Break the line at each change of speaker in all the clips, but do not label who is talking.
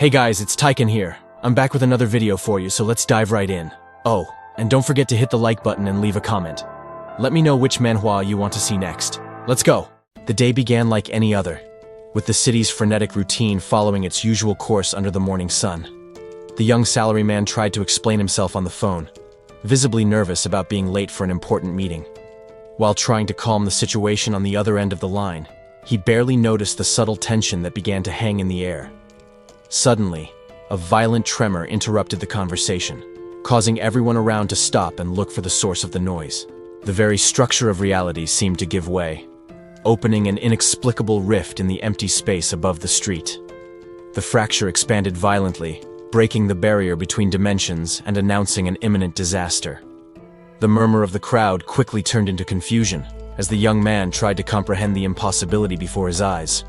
Hey guys, it's Tyken here. I'm back with another video for you, so let's dive right in. Oh, and don't forget to hit the like button and leave a comment. Let me know which manhwa you want to see next. Let's go! The day began like any other, with the city's frenetic routine following its usual course under the morning sun. The young salaryman tried to explain himself on the phone, visibly nervous about being late for an important meeting. While trying to calm the situation on the other end of the line, he barely noticed the subtle tension that began to hang in the air. Suddenly, a violent tremor interrupted the conversation, causing everyone around to stop and look for the source of the noise. The very structure of reality seemed to give way, opening an inexplicable rift in the empty space above the street. The fracture expanded violently, breaking the barrier between dimensions and announcing an imminent disaster. The murmur of the crowd quickly turned into confusion as the young man tried to comprehend the impossibility before his eyes.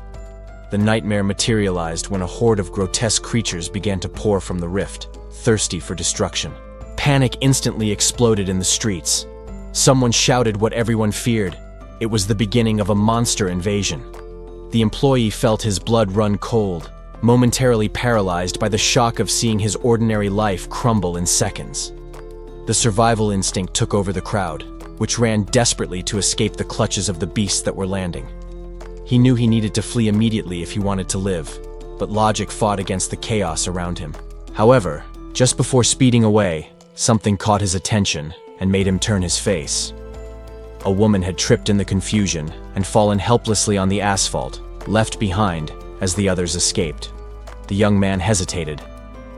The nightmare materialized when a horde of grotesque creatures began to pour from the rift, thirsty for destruction. Panic instantly exploded in the streets. Someone shouted what everyone feared. It was the beginning of a monster invasion. The employee felt his blood run cold, momentarily paralyzed by the shock of seeing his ordinary life crumble in seconds. The survival instinct took over the crowd, which ran desperately to escape the clutches of the beasts that were landing. He knew he needed to flee immediately if he wanted to live, but logic fought against the chaos around him. However, just before speeding away, something caught his attention and made him turn his face. A woman had tripped in the confusion and fallen helplessly on the asphalt, left behind as the others escaped. The young man hesitated.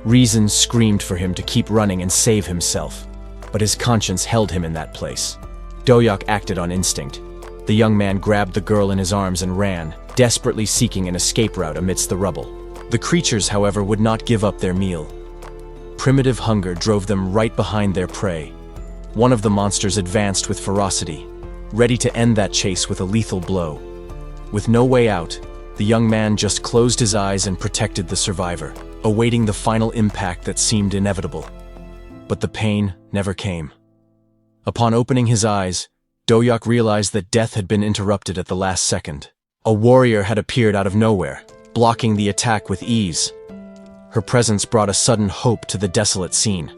Reason screamed for him to keep running and save himself, but his conscience held him in that place. Doyak acted on instinct. The young man grabbed the girl in his arms and ran, desperately seeking an escape route amidst the rubble. The creatures, however, would not give up their meal. Primitive hunger drove them right behind their prey. One of the monsters advanced with ferocity, ready to end that chase with a lethal blow. With no way out, the young man just closed his eyes and protected the survivor, awaiting the final impact that seemed inevitable. But the pain never came. Upon opening his eyes, Doyak realized that death had been interrupted at the last second. A warrior had appeared out of nowhere, blocking the attack with ease. Her presence brought a sudden hope to the desolate scene.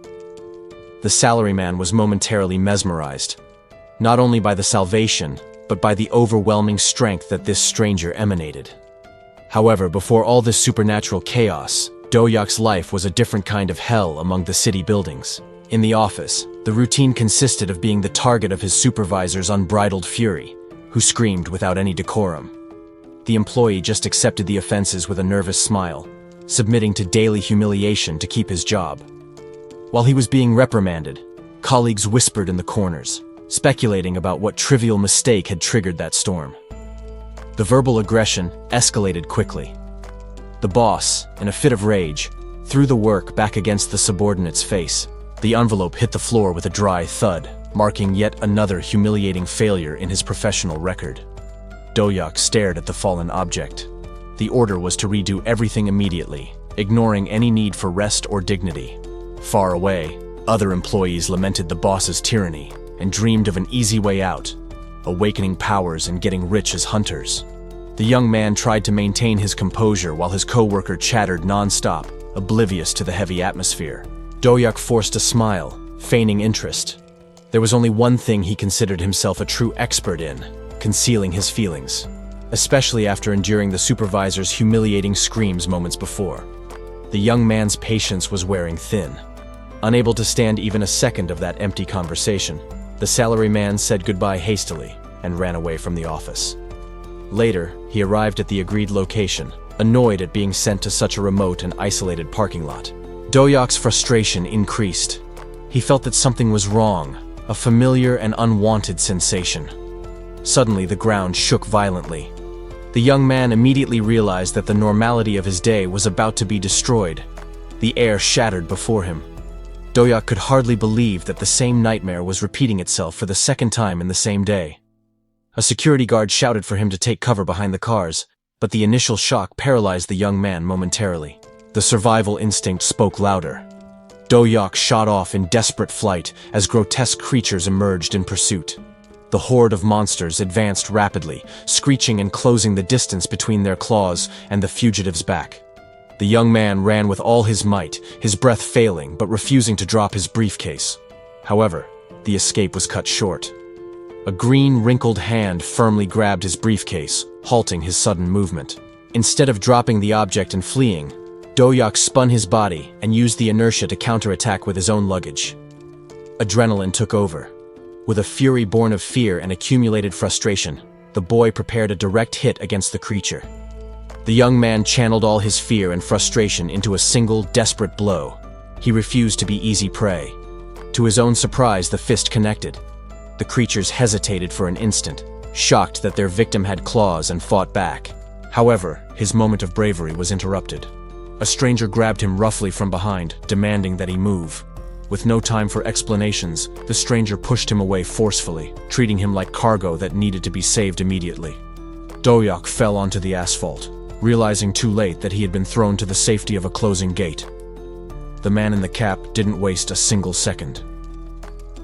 The salaryman was momentarily mesmerized, not only by the salvation, but by the overwhelming strength that this stranger emanated. However, before all this supernatural chaos, Doyak's life was a different kind of hell among the city buildings. In the office, the routine consisted of being the target of his supervisor's unbridled fury, who screamed without any decorum. The employee just accepted the offenses with a nervous smile, submitting to daily humiliation to keep his job. While he was being reprimanded, colleagues whispered in the corners, speculating about what trivial mistake had triggered that storm. The verbal aggression escalated quickly. The boss, in a fit of rage, threw the work back against the subordinate's face. The envelope hit the floor with a dry thud, marking yet another humiliating failure in his professional record. Doyak stared at the fallen object. The order was to redo everything immediately, ignoring any need for rest or dignity. Far away, other employees lamented the boss's tyranny and dreamed of an easy way out, awakening powers and getting rich as hunters. The young man tried to maintain his composure while his co-worker chattered non-stop, oblivious to the heavy atmosphere. Doyak forced a smile, feigning interest. There was only one thing he considered himself a true expert in: concealing his feelings, especially after enduring the supervisor's humiliating screams moments before. The young man's patience was wearing thin. Unable to stand even a second of that empty conversation, the salaryman said goodbye hastily and ran away from the office. Later, he arrived at the agreed location, annoyed at being sent to such a remote and isolated parking lot. Doyak's frustration increased. He felt that something was wrong, a familiar and unwanted sensation. Suddenly, the ground shook violently. The young man immediately realized that the normality of his day was about to be destroyed. The air shattered before him. Doyak could hardly believe that the same nightmare was repeating itself for the second time in the same day. A security guard shouted for him to take cover behind the cars, but the initial shock paralyzed the young man momentarily. The survival instinct spoke louder. Doyak shot off in desperate flight as grotesque creatures emerged in pursuit. The horde of monsters advanced rapidly, screeching and closing the distance between their claws and the fugitive's back. The young man ran with all his might, his breath failing but refusing to drop his briefcase. However, the escape was cut short. A green, wrinkled hand firmly grabbed his briefcase, halting his sudden movement. Instead of dropping the object and fleeing, Do-hyuk spun his body and used the inertia to counterattack with his own luggage. Adrenaline took over. With a fury born of fear and accumulated frustration, the boy prepared a direct hit against the creature. The young man channeled all his fear and frustration into a single, desperate blow. He refused to be easy prey. To his own surprise, the fist connected. The creatures hesitated for an instant, shocked that their victim had claws and fought back. However, his moment of bravery was interrupted. A stranger grabbed him roughly from behind, demanding that he move. With no time for explanations, the stranger pushed him away forcefully, treating him like cargo that needed to be saved immediately. Do-hyuk fell onto the asphalt, realizing too late that he had been thrown to the safety of a closing gate. The man in the cap didn't waste a single second.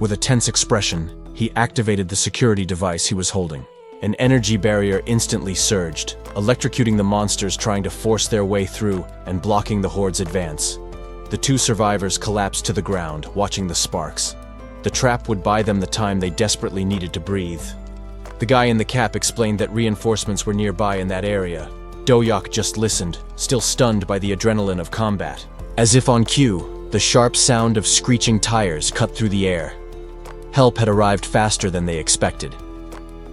With a tense expression, he activated the security device he was holding. An energy barrier instantly surged, electrocuting the monsters trying to force their way through and blocking the horde's advance. The two survivors collapsed to the ground, watching the sparks. The trap would buy them the time they desperately needed to breathe. The guy in the cap explained that reinforcements were nearby in that area. Do-hyuk just listened, still stunned by the adrenaline of combat. As if on cue, the sharp sound of screeching tires cut through the air. Help had arrived faster than they expected.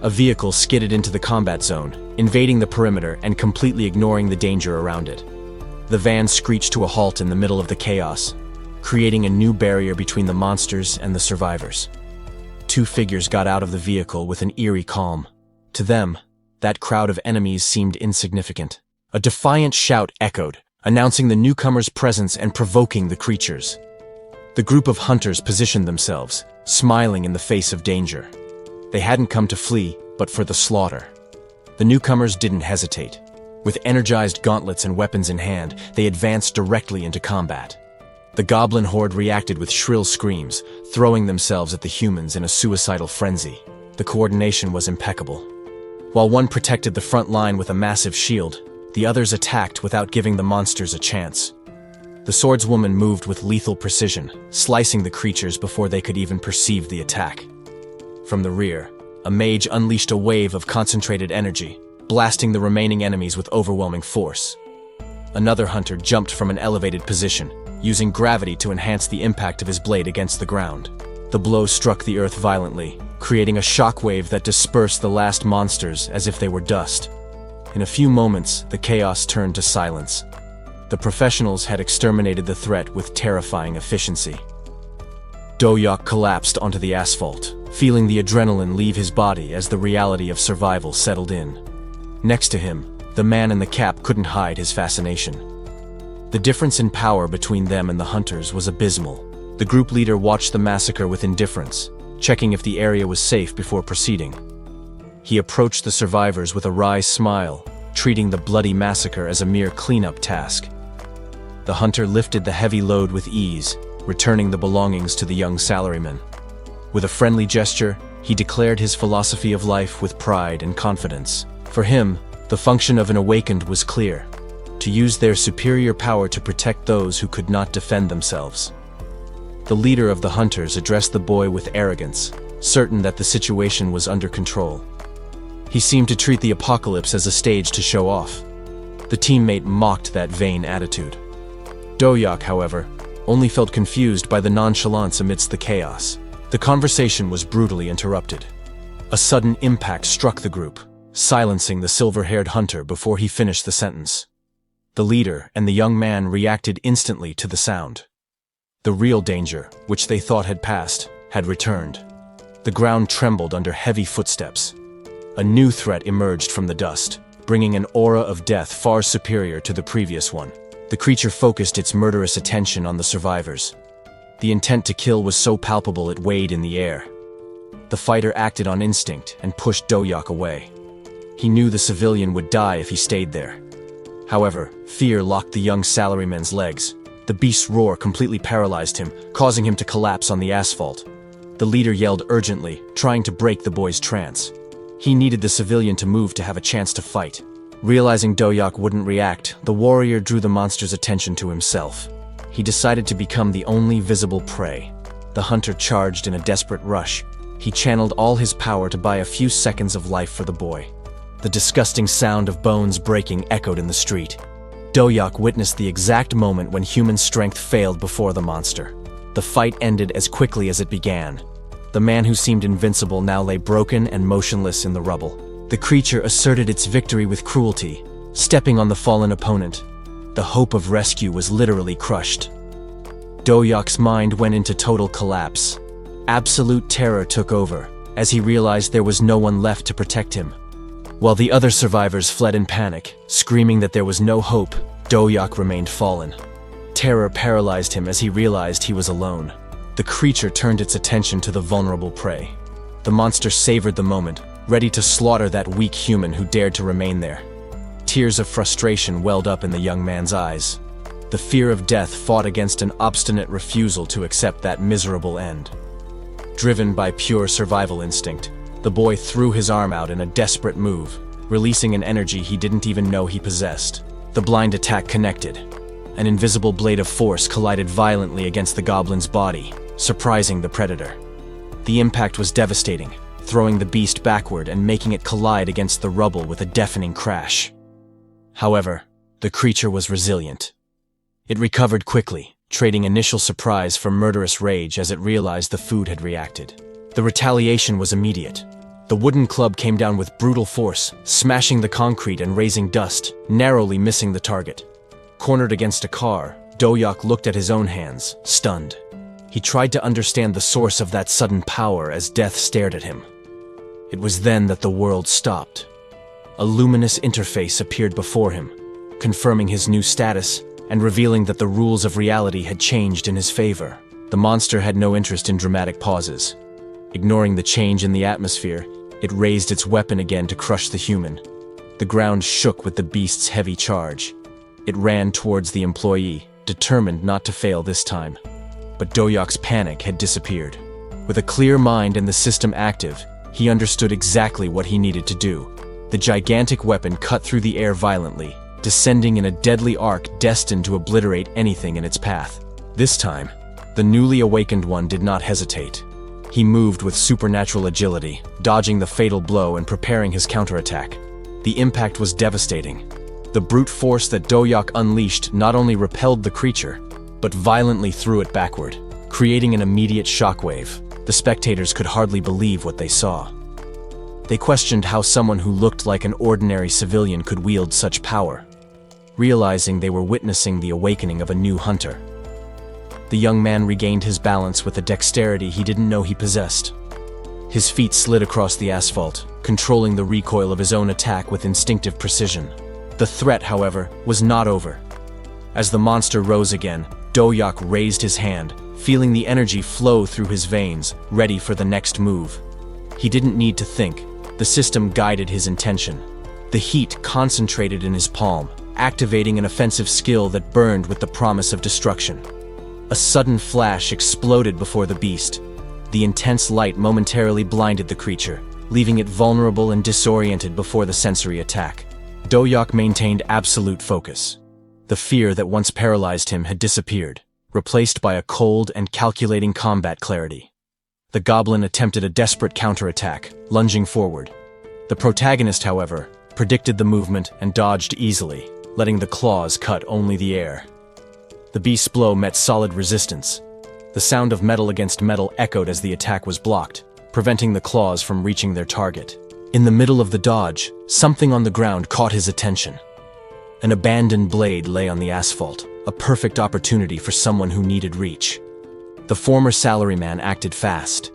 A vehicle skidded into the combat zone, invading the perimeter and completely ignoring the danger around it. The van screeched to a halt in the middle of the chaos, creating a new barrier between the monsters and the survivors. Two figures got out of the vehicle with an eerie calm. To them, that crowd of enemies seemed insignificant. A defiant shout echoed, announcing the newcomer's presence and provoking the creatures. The group of hunters positioned themselves, smiling in the face of danger. They hadn't come to flee, but for the slaughter. The newcomers didn't hesitate. With energized gauntlets and weapons in hand, they advanced directly into combat. The goblin horde reacted with shrill screams, throwing themselves at the humans in a suicidal frenzy. The coordination was impeccable. While one protected the front line with a massive shield, the others attacked without giving the monsters a chance. The swordswoman moved with lethal precision, slicing the creatures before they could even perceive the attack. From the rear, a mage unleashed a wave of concentrated energy, blasting the remaining enemies with overwhelming force. Another hunter jumped from an elevated position, using gravity to enhance the impact of his blade against the ground. The blow struck the earth violently, creating a shockwave that dispersed the last monsters as if they were dust. In a few moments, the chaos turned to silence. The professionals had exterminated the threat with terrifying efficiency. Do-hyuk collapsed onto the asphalt, feeling the adrenaline leave his body as the reality of survival settled in. Next to him, the man in the cap couldn't hide his fascination. The difference in power between them and the hunters was abysmal. The group leader watched the massacre with indifference, checking if the area was safe before proceeding. He approached the survivors with a wry smile, treating the bloody massacre as a mere cleanup task. The hunter lifted the heavy load with ease, returning the belongings to the young salaryman. With a friendly gesture, he declared his philosophy of life with pride and confidence. For him, the function of an awakened was clear: to use their superior power to protect those who could not defend themselves. The leader of the hunters addressed the boy with arrogance, certain that the situation was under control. He seemed to treat the apocalypse as a stage to show off. The teammate mocked that vain attitude. Do-hyuk, however, only felt confused by the nonchalance amidst the chaos. The conversation was brutally interrupted. A sudden impact struck the group, silencing the silver-haired hunter before he finished the sentence. The leader and the young man reacted instantly to the sound. The real danger, which they thought had passed, had returned. The ground trembled under heavy footsteps. A new threat emerged from the dust, bringing an aura of death far superior to the previous one. The creature focused its murderous attention on the survivors. The intent to kill was so palpable it weighed in the air. The fighter acted on instinct and pushed Do-hyuk away. He knew the civilian would die if he stayed there. However, fear locked the young salaryman's legs. The beast's roar completely paralyzed him, causing him to collapse on the asphalt. The leader yelled urgently, trying to break the boy's trance. He needed the civilian to move to have a chance to fight. Realizing Doyak wouldn't react, the warrior drew the monster's attention to himself. He decided to become the only visible prey. The hunter charged in a desperate rush. He channeled all his power to buy a few seconds of life for the boy. The disgusting sound of bones breaking echoed in the street. Doyak witnessed the exact moment when human strength failed before the monster. The fight ended as quickly as it began. The man who seemed invincible now lay broken and motionless in the rubble. The creature asserted its victory with cruelty, stepping on the fallen opponent. The hope of rescue was literally crushed. Doyak's mind went into total collapse. Absolute terror took over, as he realized there was no one left to protect him. While the other survivors fled in panic, screaming that there was no hope, Doyak remained fallen. Terror paralyzed him as he realized he was alone. The creature turned its attention to the vulnerable prey. The monster savored the moment, ready to slaughter that weak human who dared to remain there. Tears of frustration welled up in the young man's eyes. The fear of death fought against an obstinate refusal to accept that miserable end. Driven by pure survival instinct, the boy threw his arm out in a desperate move, releasing an energy he didn't even know he possessed. The blind attack connected. An invisible blade of force collided violently against the goblin's body, surprising the predator. The impact was devastating, throwing the beast backward and making it collide against the rubble with a deafening crash. However, the creature was resilient. It recovered quickly, trading initial surprise for murderous rage as it realized the food had reacted. The retaliation was immediate. The wooden club came down with brutal force, smashing the concrete and raising dust, narrowly missing the target. Cornered against a car, Doyak looked at his own hands, stunned. He tried to understand the source of that sudden power as death stared at him. It was then that the world stopped. A luminous interface appeared before him, confirming his new status and revealing that the rules of reality had changed in his favor. The monster had no interest in dramatic pauses. Ignoring the change in the atmosphere, it raised its weapon again to crush the human. The ground shook with the beast's heavy charge. It ran towards the employee, determined not to fail this time. But Doyak's panic had disappeared. With a clear mind and the system active, he understood exactly what he needed to do. The gigantic weapon cut through the air violently, descending in a deadly arc destined to obliterate anything in its path. This time, the newly awakened one did not hesitate. He moved with supernatural agility, dodging the fatal blow and preparing his counterattack. The impact was devastating. The brute force that Doyak unleashed not only repelled the creature, but violently threw it backward, creating an immediate shockwave. The spectators could hardly believe what they saw. They questioned how someone who looked like an ordinary civilian could wield such power, realizing they were witnessing the awakening of a new hunter. The young man regained his balance with a dexterity he didn't know he possessed. His feet slid across the asphalt, controlling the recoil of his own attack with instinctive precision. The threat, however, was not over. As the monster rose again, Doyak raised his hand, feeling the energy flow through his veins, ready for the next move. He didn't need to think. The system guided his intention. The heat concentrated in his palm, activating an offensive skill that burned with the promise of destruction. A sudden flash exploded before the beast. The intense light momentarily blinded the creature, leaving it vulnerable and disoriented before the sensory attack. Doyak maintained absolute focus. The fear that once paralyzed him had disappeared, replaced by a cold and calculating combat clarity. The goblin attempted a desperate counterattack, lunging forward. The protagonist, however, predicted the movement and dodged easily, letting the claws cut only the air. The beast's blow met solid resistance. The sound of metal against metal echoed as the attack was blocked, preventing the claws from reaching their target. In the middle of the dodge, something on the ground caught his attention. An abandoned blade lay on the asphalt, a perfect opportunity for someone who needed reach. The former salaryman acted fast.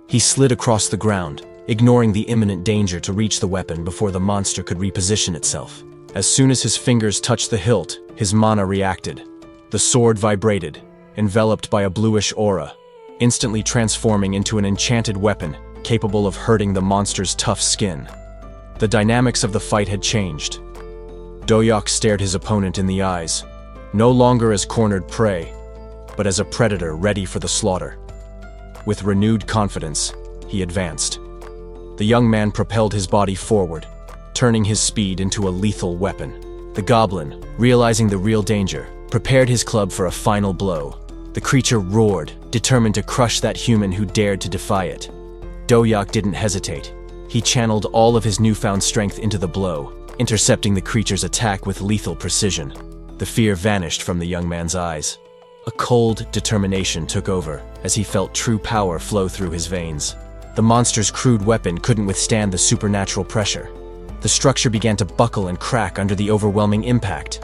He slid across the ground, ignoring the imminent danger to reach the weapon before the monster could reposition itself. As soon as his fingers touched the hilt, his mana reacted. The sword vibrated, enveloped by a bluish aura, instantly transforming into an enchanted weapon capable of hurting the monster's tough skin. The dynamics of the fight had changed. Doyak stared his opponent in the eyes, no longer as cornered prey, but as a predator ready for the slaughter. With renewed confidence, he advanced. The young man propelled his body forward, turning his speed into a lethal weapon. The goblin, realizing the real danger, prepared his club for a final blow. The creature roared, determined to crush that human who dared to defy it. Doyak didn't hesitate. He channeled all of his newfound strength into the blow, intercepting the creature's attack with lethal precision. The fear vanished from the young man's eyes. A cold determination took over as he felt true power flow through his veins. The monster's crude weapon couldn't withstand the supernatural pressure. The structure began to buckle and crack under the overwhelming impact.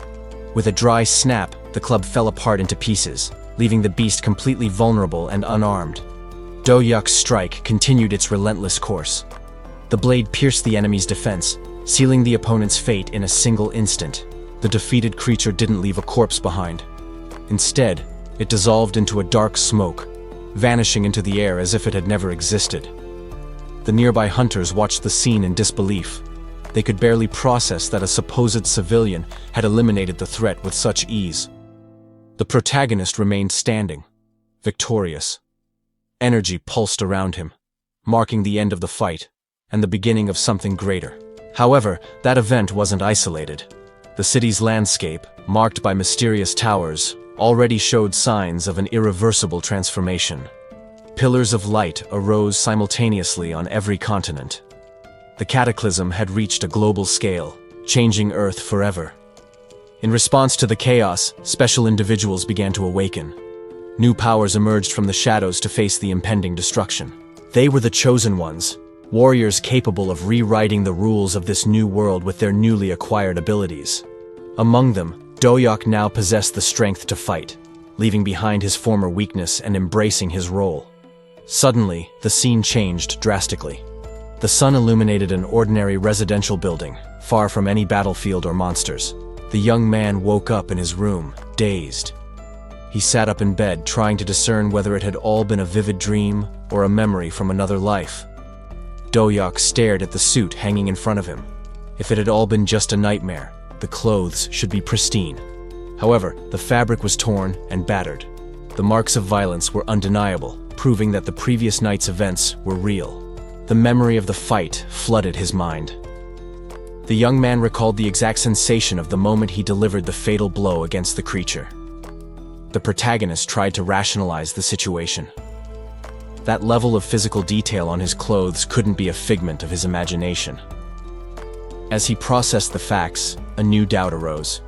With a dry snap, the club fell apart into pieces, leaving the beast completely vulnerable and unarmed. Doyak's strike continued its relentless course. The blade pierced the enemy's defense, sealing the opponent's fate in a single instant. The defeated creature didn't leave a corpse behind. Instead, it dissolved into a dark smoke, vanishing into the air as if it had never existed. The nearby hunters watched the scene in disbelief. They could barely process that a supposed civilian had eliminated the threat with such ease. The protagonist remained standing, victorious. Energy pulsed around him, marking the end of the fight and the beginning of something greater. However, that event wasn't isolated. The city's landscape, marked by mysterious towers, already showed signs of an irreversible transformation. Pillars of light arose simultaneously on every continent. The cataclysm had reached a global scale, changing Earth forever. In response to the chaos, special individuals began to awaken. New powers emerged from the shadows to face the impending destruction. They were the chosen ones, warriors capable of rewriting the rules of this new world with their newly acquired abilities. Among them, Doyak now possessed the strength to fight, leaving behind his former weakness and embracing his role. Suddenly, the scene changed drastically. The sun illuminated an ordinary residential building, far from any battlefield or monsters. The young man woke up in his room, dazed. He sat up in bed, trying to discern whether it had all been a vivid dream or a memory from another life. Doyak stared at the suit hanging in front of him. If it had all been just a nightmare, the clothes should be pristine. However, the fabric was torn and battered. The marks of violence were undeniable, proving that the previous night's events were real. The memory of the fight flooded his mind. The young man recalled the exact sensation of the moment he delivered the fatal blow against the creature. The protagonist tried to rationalize the situation. That level of physical detail on his clothes couldn't be a figment of his imagination. As he processed the facts, a new doubt arose.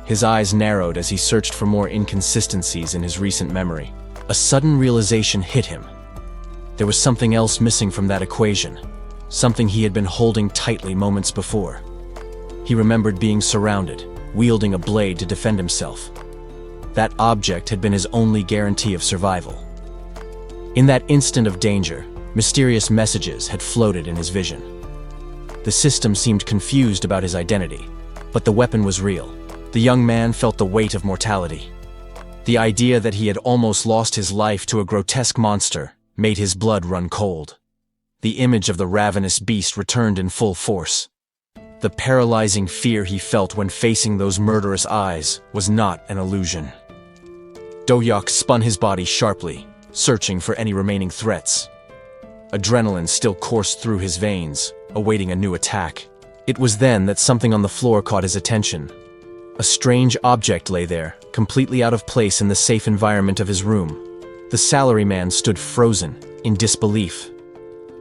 His eyes narrowed as he searched for more inconsistencies in his recent memory. A sudden realization hit him. There was something else missing from that equation, something he had been holding tightly moments before. He remembered being surrounded, wielding a blade to defend himself. That object had been his only guarantee of survival. In that instant of danger, mysterious messages had floated in his vision. The system seemed confused about his identity, but the weapon was real. The young man felt the weight of mortality. The idea that he had almost lost his life to a grotesque monster made his blood run cold. The image of the ravenous beast returned in full force. The paralyzing fear he felt when facing those murderous eyes was not an illusion. Doyak spun his body sharply, searching for any remaining threats. Adrenaline still coursed through his veins, awaiting a new attack. It was then that something on the floor caught his attention. A strange object lay there, completely out of place in the safe environment of his room. The salaryman stood frozen, in disbelief.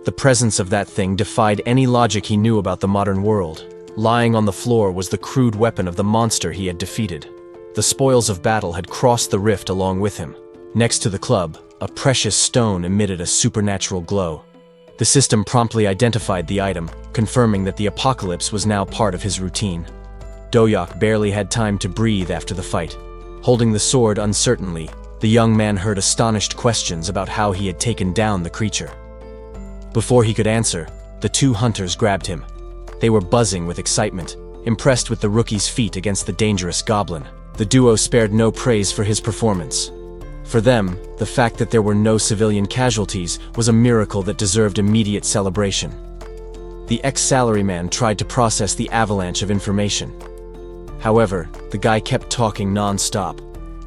The presence of that thing defied any logic he knew about the modern world. Lying on the floor was the crude weapon of the monster he had defeated. The spoils of battle had crossed the rift along with him. Next to the club, a precious stone emitted a supernatural glow. The system promptly identified the item, confirming that the apocalypse was now part of his routine. Doyak barely had time to breathe after the fight. Holding the sword uncertainly, the young man heard astonished questions about how he had taken down the creature. Before he could answer, the two hunters grabbed him. They were buzzing with excitement, impressed with the rookie's feat against the dangerous goblin. The duo spared no praise for his performance. For them, the fact that there were no civilian casualties was a miracle that deserved immediate celebration. The ex-salaryman tried to process the avalanche of information. However, the guy kept talking non-stop,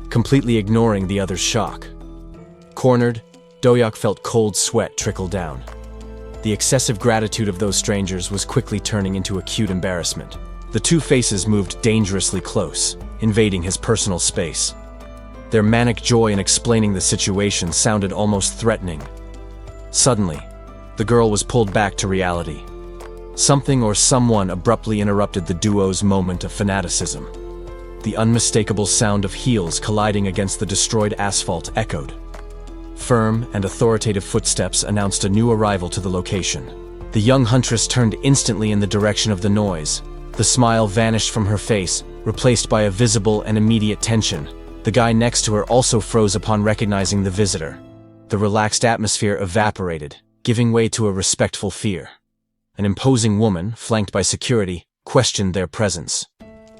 completely ignoring the other's shock. Cornered, Doyak felt cold sweat trickle down. The excessive gratitude of those strangers was quickly turning into acute embarrassment. The two faces moved dangerously close, invading his personal space. Their manic joy in explaining the situation sounded almost threatening. Suddenly, the girl was pulled back to reality. Something or someone abruptly interrupted the duo's moment of fanaticism. The unmistakable sound of heels colliding against the destroyed asphalt echoed. Firm and authoritative footsteps announced a new arrival to the location. The young huntress turned instantly in the direction of the noise. The smile vanished from her face, replaced by a visible and immediate tension. The guy next to her also froze upon recognizing the visitor. The relaxed atmosphere evaporated, giving way to a respectful fear. An imposing woman, flanked by security, questioned their presence.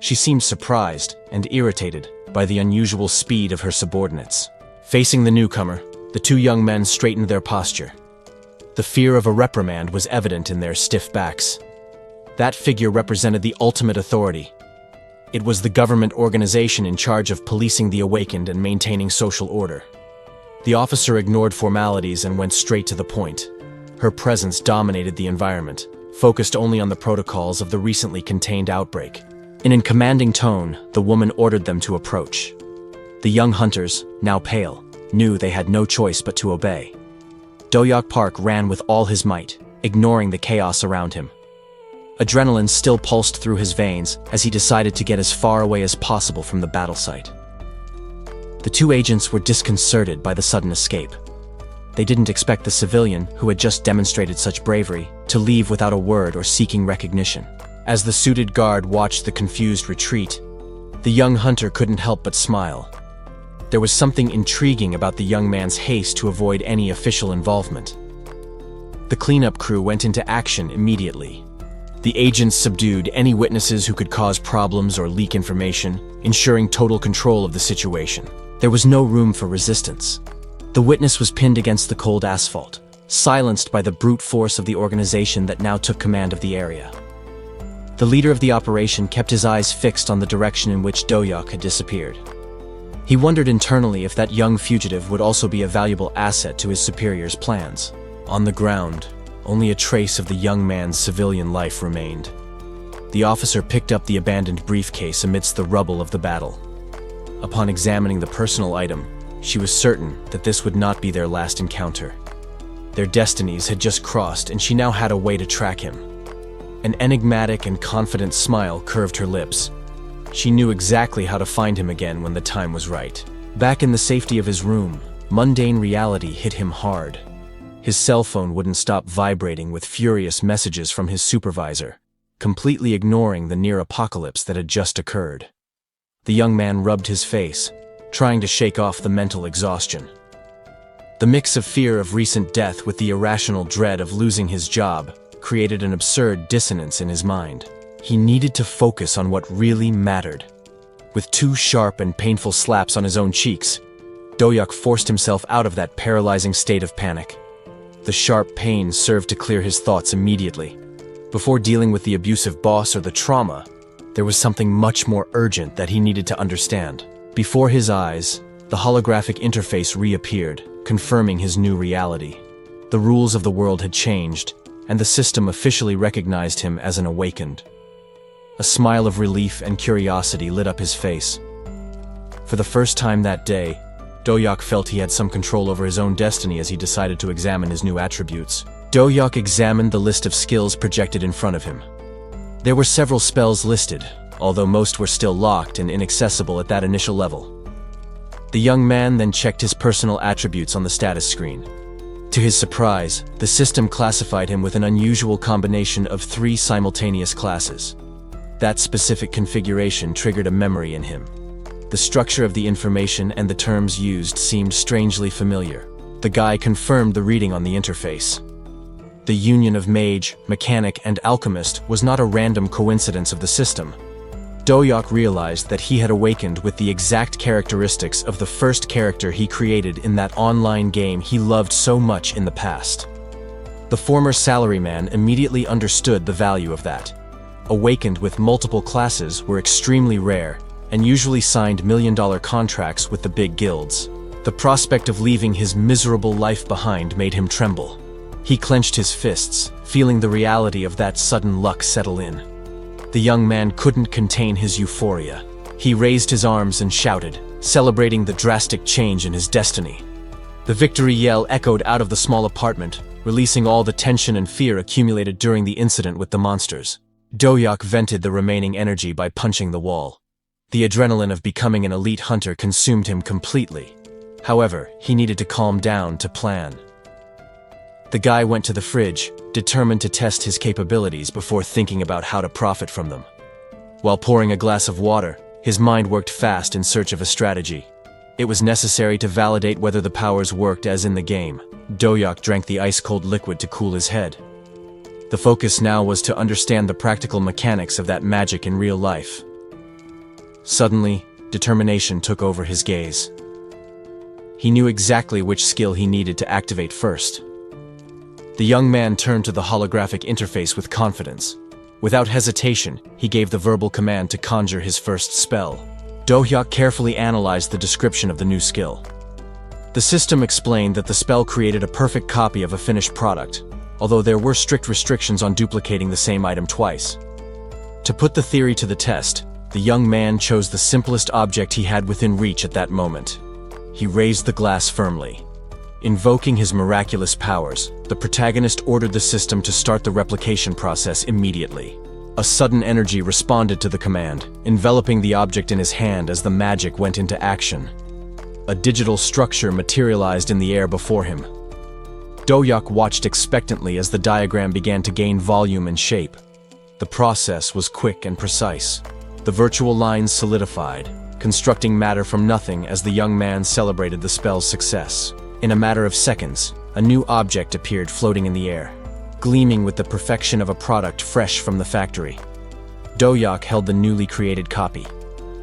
She seemed surprised and irritated by the unusual speed of her subordinates. Facing the newcomer, the two young men straightened their posture. The fear of a reprimand was evident in their stiff backs. That figure represented the ultimate authority. It was the government organization in charge of policing the awakened and maintaining social order. The officer ignored formalities and went straight to the point. Her presence dominated the environment, focused only on the protocols of the recently contained outbreak. In a commanding tone, the woman ordered them to approach. The young hunters, now pale, knew they had no choice but to obey. Do-hyuk Park ran with all his might, ignoring the chaos around him. Adrenaline still pulsed through his veins as he decided to get as far away as possible from the battle site. The two agents were disconcerted by the sudden escape. They didn't expect the civilian, who had just demonstrated such bravery, to leave without a word or seeking recognition. As the suited guard watched the confused retreat, the young hunter couldn't help but smile. There was something intriguing about the young man's haste to avoid any official involvement. The cleanup crew went into action immediately. The agents subdued any witnesses who could cause problems or leak information, ensuring total control of the situation. There was no room for resistance. The witness was pinned against the cold asphalt, silenced by the brute force of the organization that now took command of the area. The leader of the operation kept his eyes fixed on the direction in which Do-hyuk had disappeared. He wondered internally if that young fugitive would also be a valuable asset to his superior's plans. On the ground, only a trace of the young man's civilian life remained. The officer picked up the abandoned briefcase amidst the rubble of the battle. Upon examining the personal item, she was certain that this would not be their last encounter. Their destinies had just crossed, and she now had a way to track him. An enigmatic and confident smile curved her lips. She knew exactly how to find him again when the time was right. Back in the safety of his room, mundane reality hit him hard. His cell phone wouldn't stop vibrating with furious messages from his supervisor, completely ignoring the near apocalypse that had just occurred. The young man rubbed his face, trying to shake off the mental exhaustion. The mix of fear of recent death with the irrational dread of losing his job created an absurd dissonance in his mind. He needed to focus on what really mattered. With two sharp and painful slaps on his own cheeks, Do-hyuk forced himself out of that paralyzing state of panic. The sharp pain served to clear his thoughts immediately. Before dealing with the abusive boss or the trauma, there was something much more urgent that he needed to understand. Before his eyes, the holographic interface reappeared, confirming his new reality. The rules of the world had changed, and the system officially recognized him as an awakened. A smile of relief and curiosity lit up his face. For the first time that day, Do-hyuk felt he had some control over his own destiny as he decided to examine his new attributes. Do-hyuk examined the list of skills projected in front of him. There were several spells listed, although most were still locked and inaccessible at that initial level. The young man then checked his personal attributes on the status screen. To his surprise, the system classified him with an unusual combination of 3 simultaneous classes. That specific configuration triggered a memory in him. The structure of the information and the terms used seemed strangely familiar. The guy confirmed the reading on the interface. The union of Mage, Mechanic, and Alchemist was not a random coincidence of the system. Do-hyuk realized that he had awakened with the exact characteristics of the first character he created in that online game he loved so much in the past. The former salaryman immediately understood the value of that. Awakened with multiple classes were extremely rare, and usually signed million-dollar contracts with the big guilds. The prospect of leaving his miserable life behind made him tremble. He clenched his fists, feeling the reality of that sudden luck settle in. The young man couldn't contain his euphoria. He raised his arms and shouted, celebrating the drastic change in his destiny. The victory yell echoed out of the small apartment, releasing all the tension and fear accumulated during the incident with the monsters. Do-hyuk vented the remaining energy by punching the wall. The adrenaline of becoming an elite hunter consumed him completely. However, he needed to calm down to plan. The guy went to the fridge, determined to test his capabilities before thinking about how to profit from them. While pouring a glass of water, his mind worked fast in search of a strategy. It was necessary to validate whether the powers worked as in the game. Do-hyuk drank the ice-cold liquid to cool his head. The focus now was to understand the practical mechanics of that magic in real life. Suddenly, determination took over his gaze. He knew exactly which skill he needed to activate first. The young man turned to the holographic interface with confidence. Without hesitation, he gave the verbal command to conjure his first spell. Do-hyuk carefully analyzed the description of the new skill. The system explained that the spell created a perfect copy of a finished product, although there were strict restrictions on duplicating the same item twice. To put the theory to the test, the young man chose the simplest object he had within reach at that moment. He raised the glass firmly. Invoking his miraculous powers, the protagonist ordered the system to start the replication process immediately. A sudden energy responded to the command, enveloping the object in his hand as the magic went into action. A digital structure materialized in the air before him. Do-hyuk watched expectantly as the diagram began to gain volume and shape. The process was quick and precise. The virtual lines solidified, constructing matter from nothing as the young man celebrated the spell's success. In a matter of seconds, a new object appeared floating in the air, gleaming with the perfection of a product fresh from the factory. Do-hyuk held the newly created copy.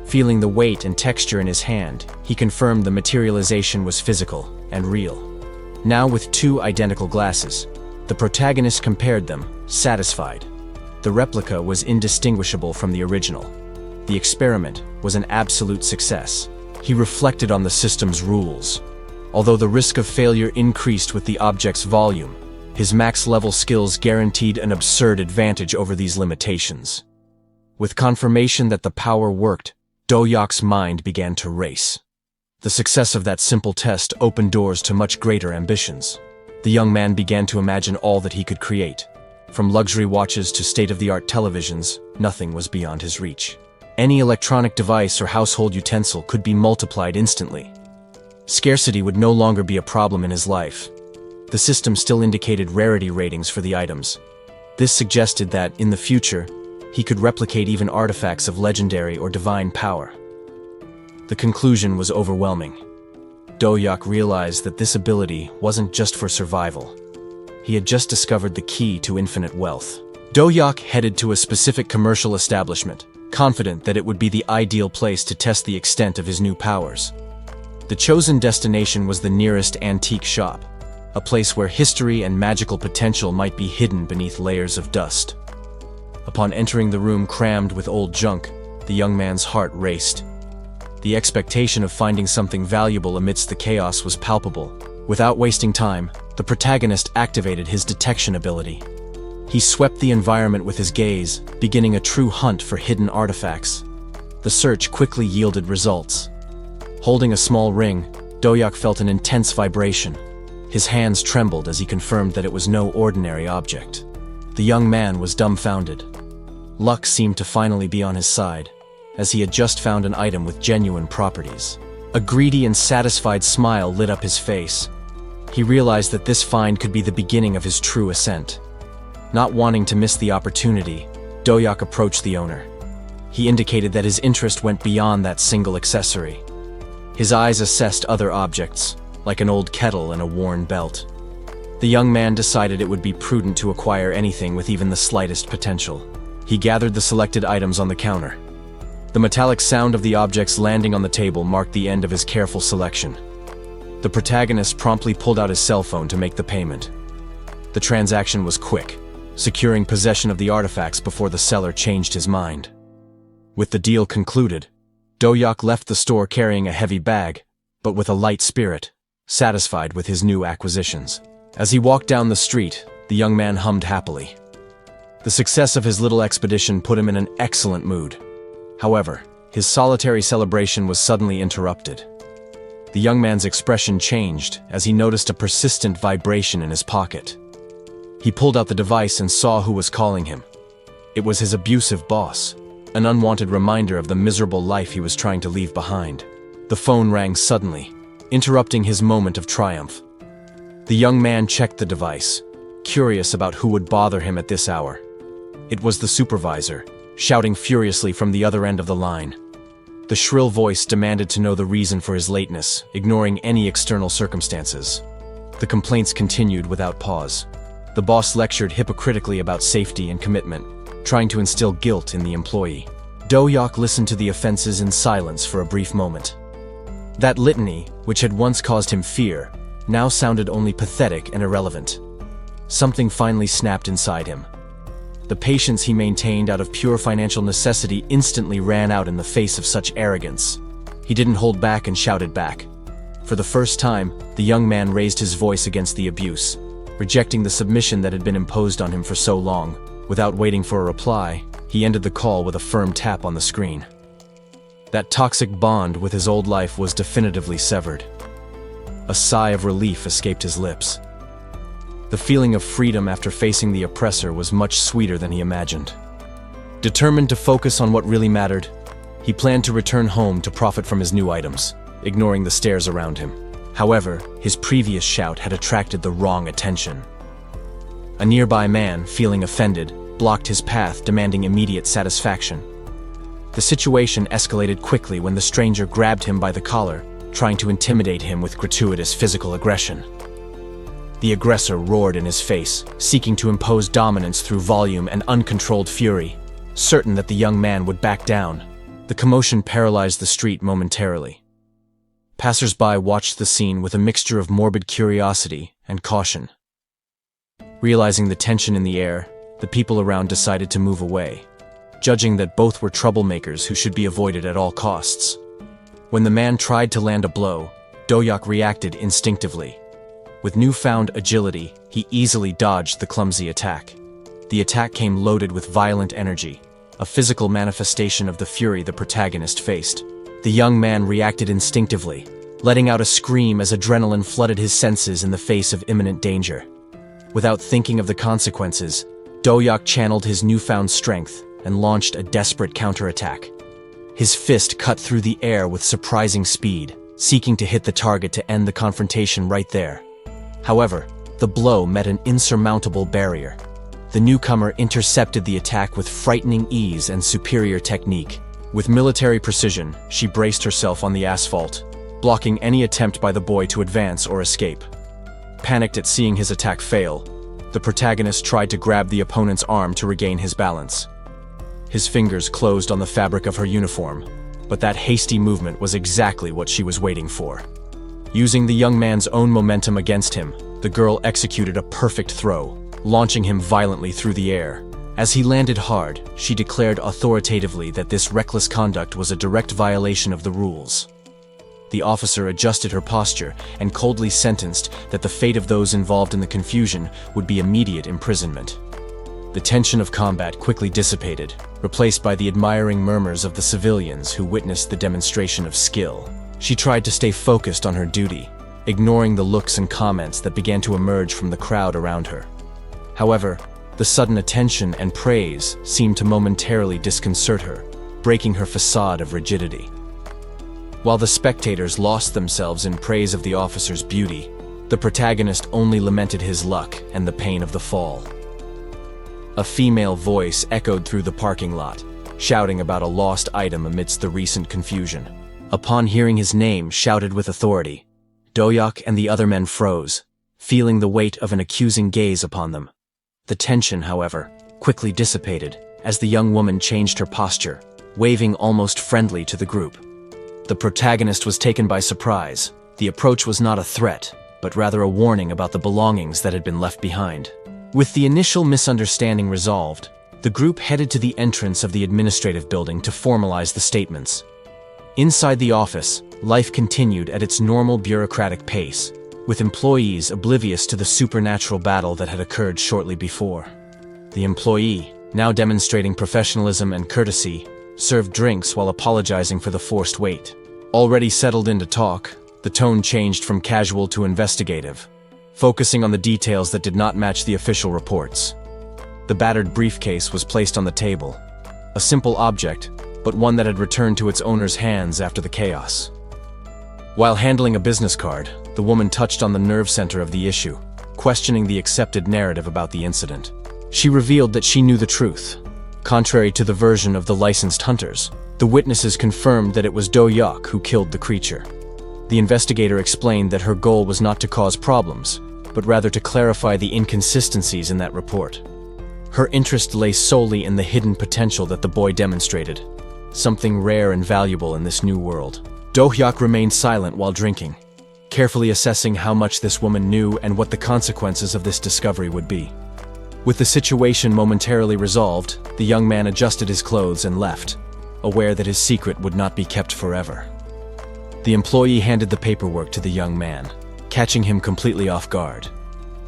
Feeling the weight and texture in his hand, he confirmed the materialization was physical and real. Now with two identical glasses, the protagonist compared them, satisfied. The replica was indistinguishable from the original. The experiment was an absolute success. He reflected on the system's rules. Although the risk of failure increased with the object's volume, his max-level skills guaranteed an absurd advantage over these limitations. With confirmation that the power worked, Do-hyuk's mind began to race. The success of that simple test opened doors to much greater ambitions. The young man began to imagine all that he could create. From luxury watches to state-of-the-art televisions, nothing was beyond his reach. Any electronic device or household utensil could be multiplied instantly. Scarcity would no longer be a problem in his life. The system still indicated rarity ratings for the items. This suggested that, in the future, he could replicate even artifacts of legendary or divine power. The conclusion was overwhelming. Do-hyuk realized that this ability wasn't just for survival. He had just discovered the key to infinite wealth. Do-hyuk headed to a specific commercial establishment, confident that it would be the ideal place to test the extent of his new powers. The chosen destination was the nearest antique shop, a place where history and magical potential might be hidden beneath layers of dust. Upon entering the room crammed with old junk, the young man's heart raced. The expectation of finding something valuable amidst the chaos was palpable. Without wasting time, the protagonist activated his detection ability. He swept the environment with his gaze, beginning a true hunt for hidden artifacts. The search quickly yielded results. Holding a small ring, Do-hyuk felt an intense vibration. His hands trembled as he confirmed that it was no ordinary object. The young man was dumbfounded. Luck seemed to finally be on his side, as he had just found an item with genuine properties. A greedy and satisfied smile lit up his face. He realized that this find could be the beginning of his true ascent. Not wanting to miss the opportunity, Do-hyuk approached the owner. He indicated that his interest went beyond that single accessory. His eyes assessed other objects, like an old kettle and a worn belt. The young man decided it would be prudent to acquire anything with even the slightest potential. He gathered the selected items on the counter. The metallic sound of the objects landing on the table marked the end of his careful selection. The protagonist promptly pulled out his cell phone to make the payment. The transaction was quick, securing possession of the artifacts before the seller changed his mind. With the deal concluded, Do-hyuk left the store carrying a heavy bag, but with a light spirit, satisfied with his new acquisitions. As he walked down the street, the young man hummed happily. The success of his little expedition put him in an excellent mood. However, his solitary celebration was suddenly interrupted. The young man's expression changed as he noticed a persistent vibration in his pocket. He pulled out the device and saw who was calling him. It was his abusive boss, an unwanted reminder of the miserable life he was trying to leave behind. The phone rang suddenly, interrupting his moment of triumph. The young man checked the device, curious about who would bother him at this hour. It was the supervisor, shouting furiously from the other end of the line. The shrill voice demanded to know the reason for his lateness, ignoring any external circumstances. The complaints continued without pause. The boss lectured hypocritically about safety and commitment, trying to instill guilt in the employee. Do-hyuk listened to the offenses in silence for a brief moment. That litany, which had once caused him fear, now sounded only pathetic and irrelevant. Something finally snapped inside him. The patience he maintained out of pure financial necessity instantly ran out in the face of such arrogance. He didn't hold back and shouted back. For the first time, the young man raised his voice against the abuse, rejecting the submission that had been imposed on him for so long. Without waiting for a reply, he ended the call with a firm tap on the screen. That toxic bond with his old life was definitively severed. A sigh of relief escaped his lips. The feeling of freedom after facing the oppressor was much sweeter than he imagined. Determined to focus on what really mattered, he planned to return home to profit from his new items, ignoring the stares around him. However, his previous shout had attracted the wrong attention. A nearby man, feeling offended, blocked his path, demanding immediate satisfaction. The situation escalated quickly when the stranger grabbed him by the collar, trying to intimidate him with gratuitous physical aggression. The aggressor roared in his face, seeking to impose dominance through volume and uncontrolled fury. Certain that the young man would back down, the commotion paralyzed the street momentarily. Passers-by watched the scene with a mixture of morbid curiosity and caution. Realizing the tension in the air, the people around decided to move away, judging that both were troublemakers who should be avoided at all costs. When the man tried to land a blow, Do-hyuk reacted instinctively. With newfound agility, he easily dodged the clumsy attack. The attack came loaded with violent energy, a physical manifestation of the fury the protagonist faced. The young man reacted instinctively, letting out a scream as adrenaline flooded his senses in the face of imminent danger. Without thinking of the consequences, Do-hyuk channeled his newfound strength and launched a desperate counterattack. His fist cut through the air with surprising speed, seeking to hit the target to end the confrontation right there. However, the blow met an insurmountable barrier. The newcomer intercepted the attack with frightening ease and superior technique. With military precision, she braced herself on the asphalt, blocking any attempt by the boy to advance or escape. Panicked at seeing his attack fail, the protagonist tried to grab the opponent's arm to regain his balance. His fingers closed on the fabric of her uniform, but that hasty movement was exactly what she was waiting for. Using the young man's own momentum against him, the girl executed a perfect throw, launching him violently through the air. As he landed hard, she declared authoritatively that this reckless conduct was a direct violation of the rules. The officer adjusted her posture and coldly sentenced that the fate of those involved in the confusion would be immediate imprisonment. The tension of combat quickly dissipated, replaced by the admiring murmurs of the civilians who witnessed the demonstration of skill. She tried to stay focused on her duty, ignoring the looks and comments that began to emerge from the crowd around her. However, the sudden attention and praise seemed to momentarily disconcert her, breaking her facade of rigidity. While the spectators lost themselves in praise of the officer's beauty, the protagonist only lamented his luck and the pain of the fall. A female voice echoed through the parking lot, shouting about a lost item amidst the recent confusion. Upon hearing his name shouted with authority, Do-hyuk and the other men froze, feeling the weight of an accusing gaze upon them. The tension, however, quickly dissipated as the young woman changed her posture, waving almost friendly to the group. The protagonist was taken by surprise. The approach was not a threat, but rather a warning about the belongings that had been left behind. With the initial misunderstanding resolved, the group headed to the entrance of the administrative building to formalize the statements. Inside the office, life continued at its normal bureaucratic pace, with employees oblivious to the supernatural battle that had occurred shortly before. The employee, now demonstrating professionalism and courtesy, served drinks while apologizing for the forced wait. Already settled into talk, the tone changed from casual to investigative, focusing on the details that did not match the official reports. The battered briefcase was placed on the table, a simple object, but one that had returned to its owner's hands after the chaos. While handling a business card, the woman touched on the nerve center of the issue, questioning the accepted narrative about the incident. She revealed that she knew the truth. Contrary to the version of the licensed hunters, the witnesses confirmed that it was Do-hyuk who killed the creature. The investigator explained that her goal was not to cause problems, but rather to clarify the inconsistencies in that report. Her interest lay solely in the hidden potential that the boy demonstrated, something rare and valuable in this new world. Do-hyuk remained silent while drinking, carefully assessing how much this woman knew and what the consequences of this discovery would be. With the situation momentarily resolved, the young man adjusted his clothes and left, aware that his secret would not be kept forever. The employee handed the paperwork to the young man, catching him completely off guard.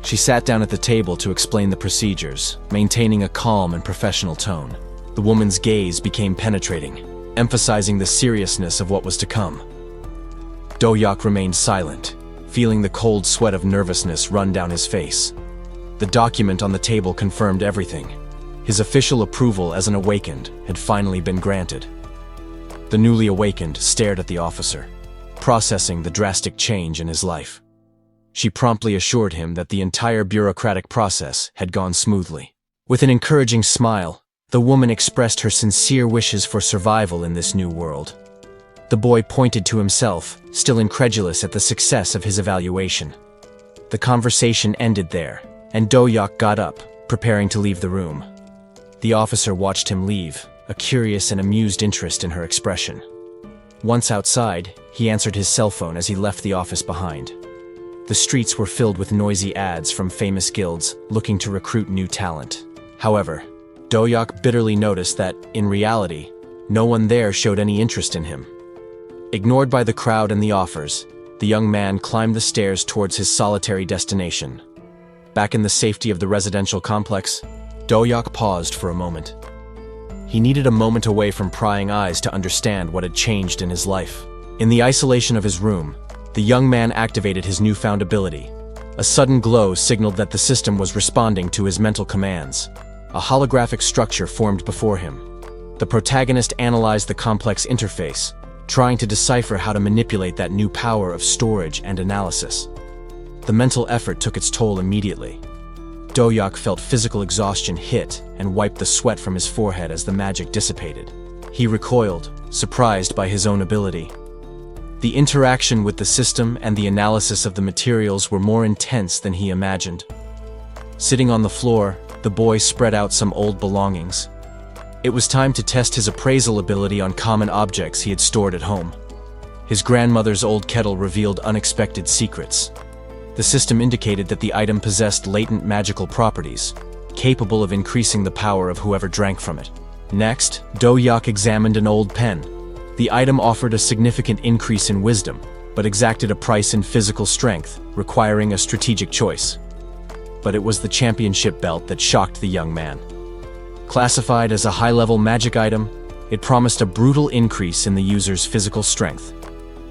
She sat down at the table to explain the procedures, maintaining a calm and professional tone. The woman's gaze became penetrating, emphasizing the seriousness of what was to come. Do-hyuk remained silent, feeling the cold sweat of nervousness run down his face. The document on the table confirmed everything. His official approval as an awakened had finally been granted. The newly awakened stared at the officer, processing the drastic change in his life. She promptly assured him that the entire bureaucratic process had gone smoothly. With an encouraging smile, the woman expressed her sincere wishes for survival in this new world. The boy pointed to himself, still incredulous at the success of his evaluation. The conversation ended there, and Do-hyuk got up, preparing to leave the room. The officer watched him leave, a curious and amused interest in her expression. Once outside, he answered his cell phone as he left the office behind. The streets were filled with noisy ads from famous guilds looking to recruit new talent. However, Do-hyuk bitterly noticed that, in reality, no one there showed any interest in him. Ignored by the crowd and the offers, the young man climbed the stairs towards his solitary destination. Back in the safety of the residential complex, Do-hyuk paused for a moment. He needed a moment away from prying eyes to understand what had changed in his life. In the isolation of his room, the young man activated his newfound ability. A sudden glow signaled that the system was responding to his mental commands. A holographic structure formed before him. The protagonist analyzed the complex interface, trying to decipher how to manipulate that new power of storage and analysis. The mental effort took its toll immediately. Do-hyuk felt physical exhaustion hit and wiped the sweat from his forehead as the magic dissipated. He recoiled, surprised by his own ability. The interaction with the system and the analysis of the materials were more intense than he imagined. Sitting on the floor, the boy spread out some old belongings. It was time to test his appraisal ability on common objects he had stored at home. His grandmother's old kettle revealed unexpected secrets. The system indicated that the item possessed latent magical properties, capable of increasing the power of whoever drank from it. Next, Do-hyuk examined an old pen. The item offered a significant increase in wisdom, but exacted a price in physical strength, requiring a strategic choice. But it was the championship belt that shocked the young man. Classified as a high-level magic item, it promised a brutal increase in the user's physical strength.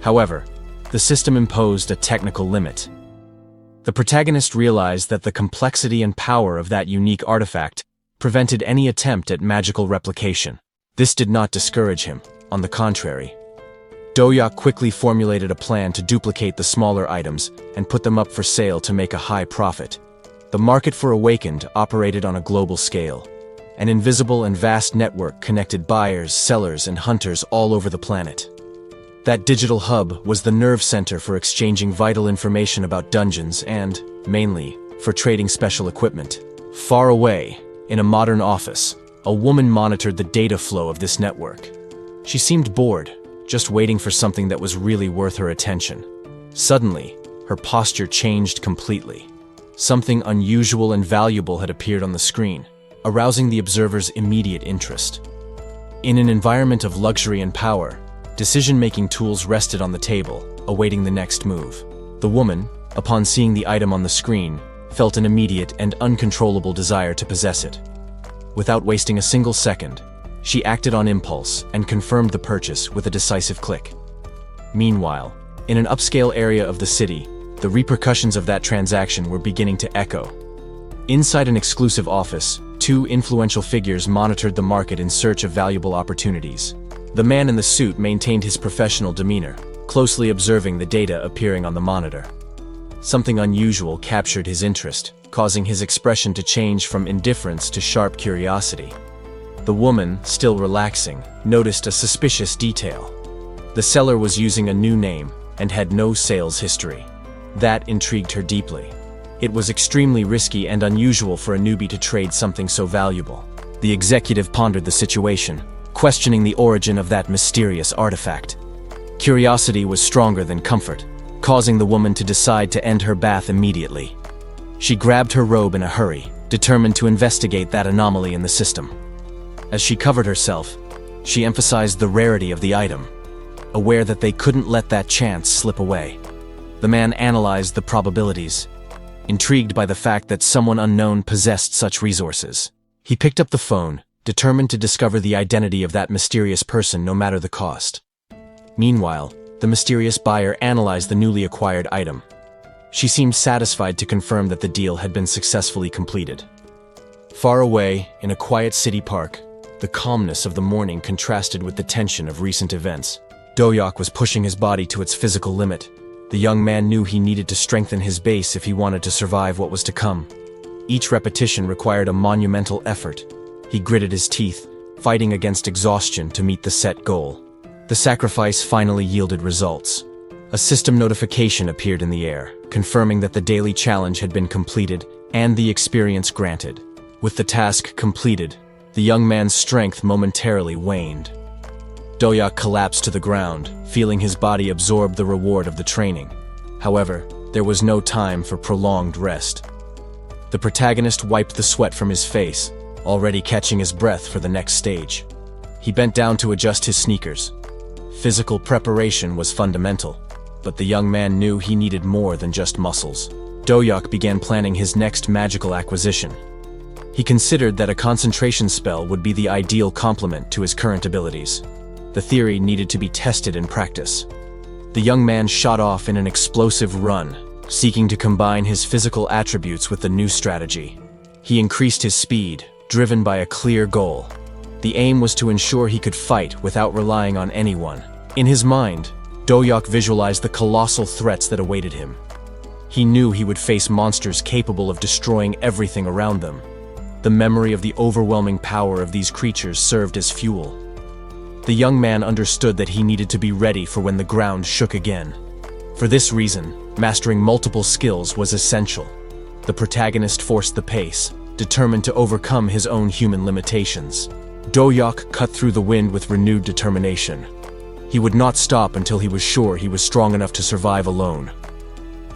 However, the system imposed a technical limit. The protagonist realized that the complexity and power of that unique artifact prevented any attempt at magical replication. This did not discourage him, on the contrary. Do-hyuk quickly formulated a plan to duplicate the smaller items and put them up for sale to make a high profit. The market for Awakened operated on a global scale. An invisible and vast network connected buyers, sellers, and hunters all over the planet. That digital hub was the nerve center for exchanging vital information about dungeons and, mainly, for trading special equipment. Far away, in a modern office, a woman monitored the data flow of this network. She seemed bored, just waiting for something that was really worth her attention. Suddenly, her posture changed completely. Something unusual and valuable had appeared on the screen, arousing the observer's immediate interest. In an environment of luxury and power, decision-making tools rested on the table, awaiting the next move. The woman, upon seeing the item on the screen, felt an immediate and uncontrollable desire to possess it. Without wasting a single second, she acted on impulse and confirmed the purchase with a decisive click. Meanwhile, in an upscale area of the city, the repercussions of that transaction were beginning to echo. Inside an exclusive office, two influential figures monitored the market in search of valuable opportunities. The man in the suit maintained his professional demeanor, closely observing the data appearing on the monitor. Something unusual captured his interest, causing his expression to change from indifference to sharp curiosity. The woman, still relaxing, noticed a suspicious detail. The seller was using a new name and had no sales history. That intrigued her deeply. It was extremely risky and unusual for a newbie to trade something so valuable. The executive pondered the situation, questioning the origin of that mysterious artifact. Curiosity was stronger than comfort, causing the woman to decide to end her bath immediately. She grabbed her robe in a hurry, determined to investigate that anomaly in the system. As she covered herself, she emphasized the rarity of the item, aware that they couldn't let that chance slip away. The man analyzed the probabilities, intrigued by the fact that someone unknown possessed such resources. He picked up the phone, determined to discover the identity of that mysterious person no matter the cost. Meanwhile, the mysterious buyer analyzed the newly acquired item. She seemed satisfied to confirm that the deal had been successfully completed. Far away, in a quiet city park, the calmness of the morning contrasted with the tension of recent events. Doyak was pushing his body to its physical limit. The young man knew he needed to strengthen his base if he wanted to survive what was to come. Each repetition required a monumental effort. He gritted his teeth, fighting against exhaustion to meet the set goal. The sacrifice finally yielded results. A system notification appeared in the air, confirming that the daily challenge had been completed and the experience granted. With the task completed, the young man's strength momentarily waned. Doyak collapsed to the ground, feeling his body absorb the reward of the training. However, there was no time for prolonged rest. The protagonist wiped the sweat from his face, already catching his breath for the next stage. He bent down to adjust his sneakers. Physical preparation was fundamental, but the young man knew he needed more than just muscles. Doyak began planning his next magical acquisition. He considered that a concentration spell would be the ideal complement to his current abilities. The theory needed to be tested in practice. The young man shot off in an explosive run, seeking to combine his physical attributes with the new strategy. He increased his speed, driven by a clear goal. The aim was to ensure he could fight without relying on anyone. In his mind, Doyak visualized the colossal threats that awaited him. He knew he would face monsters capable of destroying everything around them. The memory of the overwhelming power of these creatures served as fuel. The young man understood that he needed to be ready for when the ground shook again. For this reason, mastering multiple skills was essential. The protagonist forced the pace, determined to overcome his own human limitations. Doyak cut through the wind with renewed determination. He would not stop until he was sure he was strong enough to survive alone.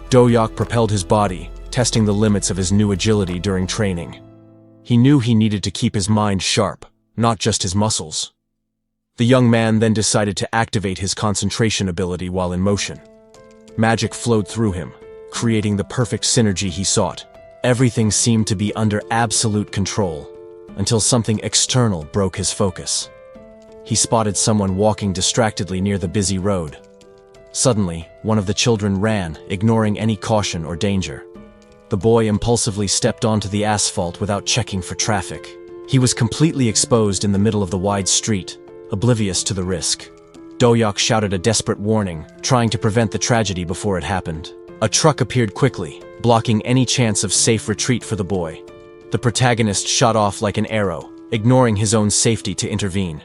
Doyak propelled his body, testing the limits of his new agility during training. He knew he needed to keep his mind sharp, not just his muscles. The young man then decided to activate his concentration ability while in motion. Magic flowed through him, creating the perfect synergy he sought. Everything seemed to be under absolute control, until something external broke his focus. He spotted someone walking distractedly near the busy road. Suddenly, one of the children ran, ignoring any caution or danger. The boy impulsively stepped onto the asphalt without checking for traffic. He was completely exposed in the middle of the wide street, oblivious to the risk. Doyak shouted a desperate warning, trying to prevent the tragedy before it happened. A truck appeared quickly, blocking any chance of safe retreat for the boy. The protagonist shot off like an arrow, ignoring his own safety to intervene.